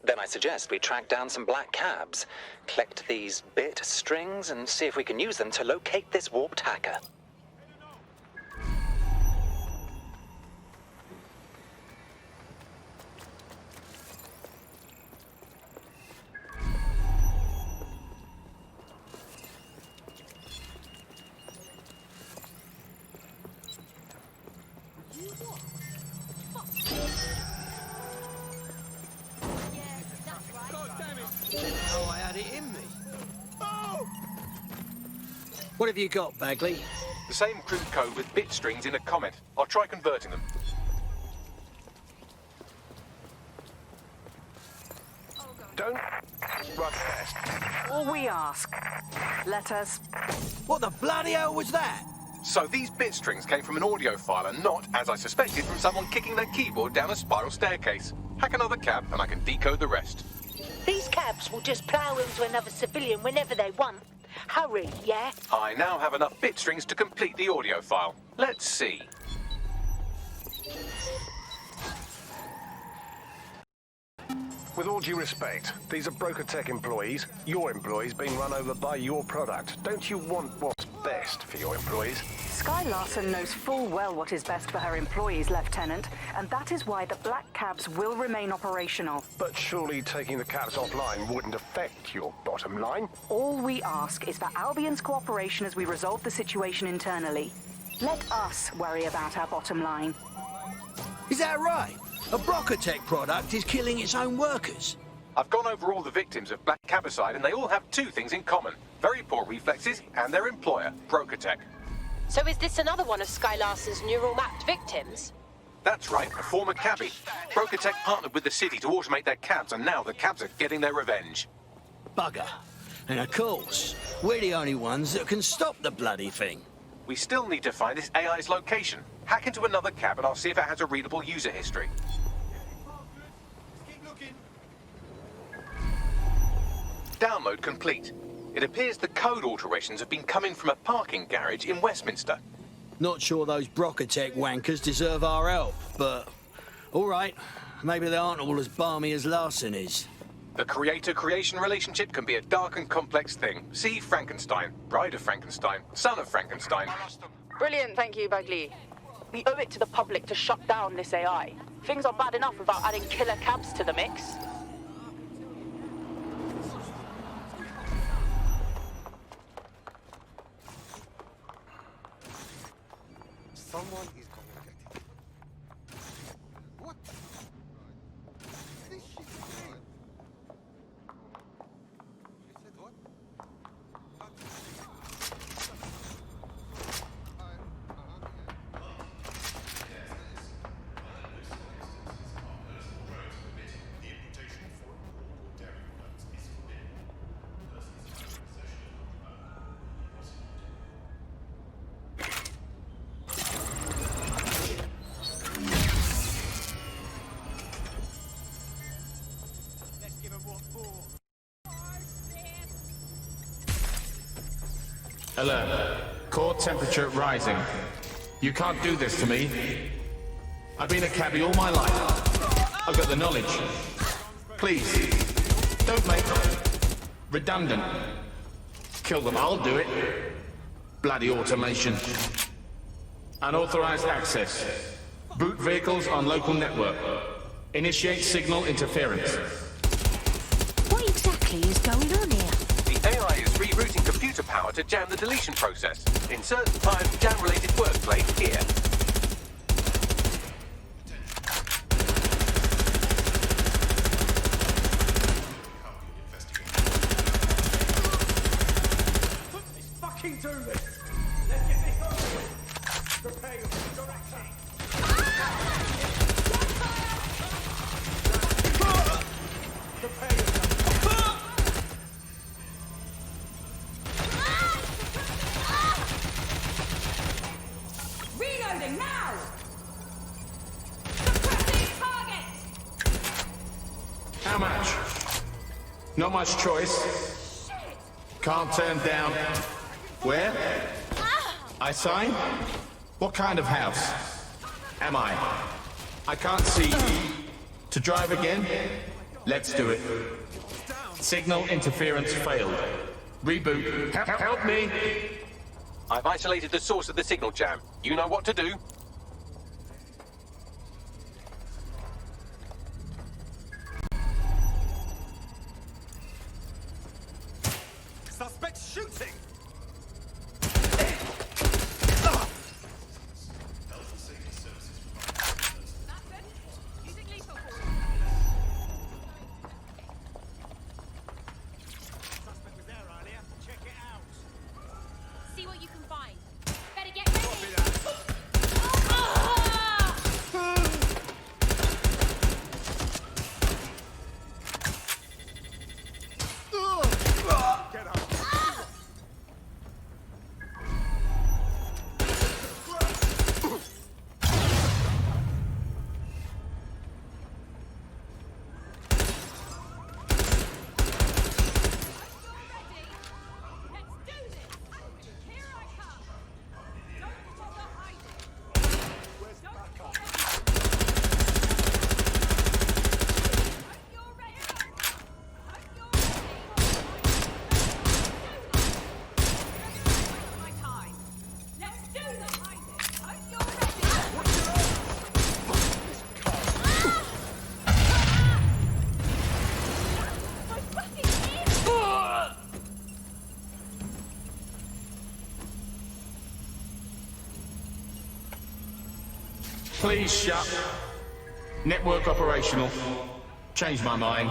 Then I suggest we track down some black cabs, collect these bit strings, and see if we can use them to locate this warped hacker. Oh, I had it in me. Oh! What have you got, Bagley? The same crude code with bit strings in a comment. I'll try converting them. Don't run past. All we ask, let us... What the bloody hell was that? So these bit strings came from an audio file and not, as I suspected, from someone kicking their keyboard down a spiral staircase. Hack another cab and I can decode the rest. These cabs will just plough into another civilian whenever they want. Hurry, yeah? I now have enough bit strings to complete the audio file. Let's see. With all due respect, these are Broker Tech employees, your employees being run over by your product. Don't you want what's best for your employees? Skye Larsen knows full well what is best for her employees, Lieutenant, and that is why the black cabs will remain operational. But surely taking the cabs offline wouldn't affect your bottom line? All we ask is for Albion's cooperation as we resolve the situation internally. Let us worry about our bottom line. Is that right? A Brocotech product is killing its own workers. I've gone over all the victims of black cabicide and they all have two things in common. Very poor reflexes and their employer, Brocotech. So is this another one of Skye Larsen's neural mapped victims? That's right, a former cabbie. Brocotech partnered with the city to automate their cabs and now the cabs are getting their revenge. Bugger. And of course, we're the only ones that can stop the bloody thing. We still need to find this AI's location. Hack into another cab and I'll see if it has a readable user history. Download complete. It appears the code alterations have been coming from a parking garage in Westminster. Not sure those Brocotech wankers deserve our help, but... all right. Maybe they aren't all as balmy as Larsen is. The creator-creation relationship can be a dark and complex thing. See Frankenstein, Bride of Frankenstein, Son of Frankenstein. Brilliant, thank you, Bagley. We owe it to the public to shut down this AI. Things are bad enough without adding killer cabs to the mix. Someone is going to get it. What? This shit is real. She said what? Alert. Core temperature rising. You can't do this to me. I've been a cabbie all my life. I've got the knowledge. Please, don't make them redundant. Kill them, I'll do it. Bloody automation. Unauthorized access. Boot vehicles on local network. Initiate signal interference. What exactly is going on here? The AI is rerouting computer power to jam the deletion process. Insert time jam-related wordplay here. Let's fucking do this! Let's get this over with! Prepare your direction! Prepare yourself! Reloading now! Suppressing target! How much? Not much choice. Can't turn down. Where? I sign? What kind of house? Am I? I can't see. To drive again? Let's do it. Signal interference failed. Reboot. Help me! I've isolated the source of the signal jam. You know what to do. Suspect shooting! Suspect was there earlier. Check it out. See what you can find. Better get ready. Get up! Please shut. Network operational. Change my mind.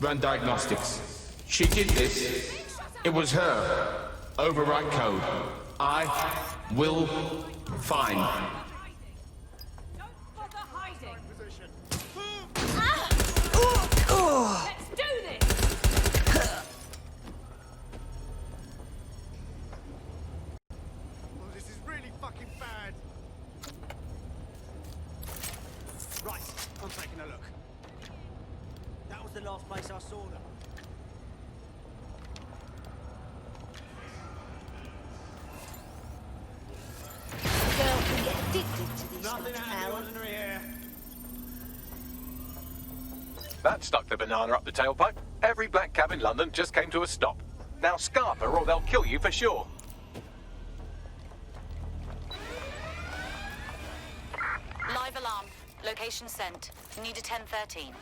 Run diagnostics. She did this. It was her. Overwrite code. I will find. Let's do this! Oh, this is really fucking bad. Right, I'm taking a look. That was the last place I saw them. That stuck the banana up the tailpipe. Every black cab in London just came to a stop. Now scarper or they'll kill you for sure. Live alarm. Location sent. Need a 1013.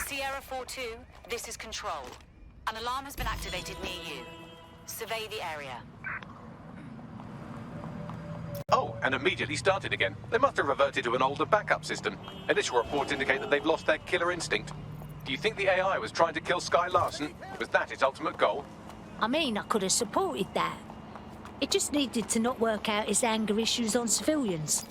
Sierra 4-2, this is Control. An alarm has been activated near you. Survey the area. Oh, and immediately started again. They must have reverted to an older backup system. Initial reports indicate that they've lost their killer instinct. Do you think the AI was trying to kill Skye Larsen? Was that its ultimate goal? I mean, I could have supported that. It just needed to not work out its anger issues on civilians.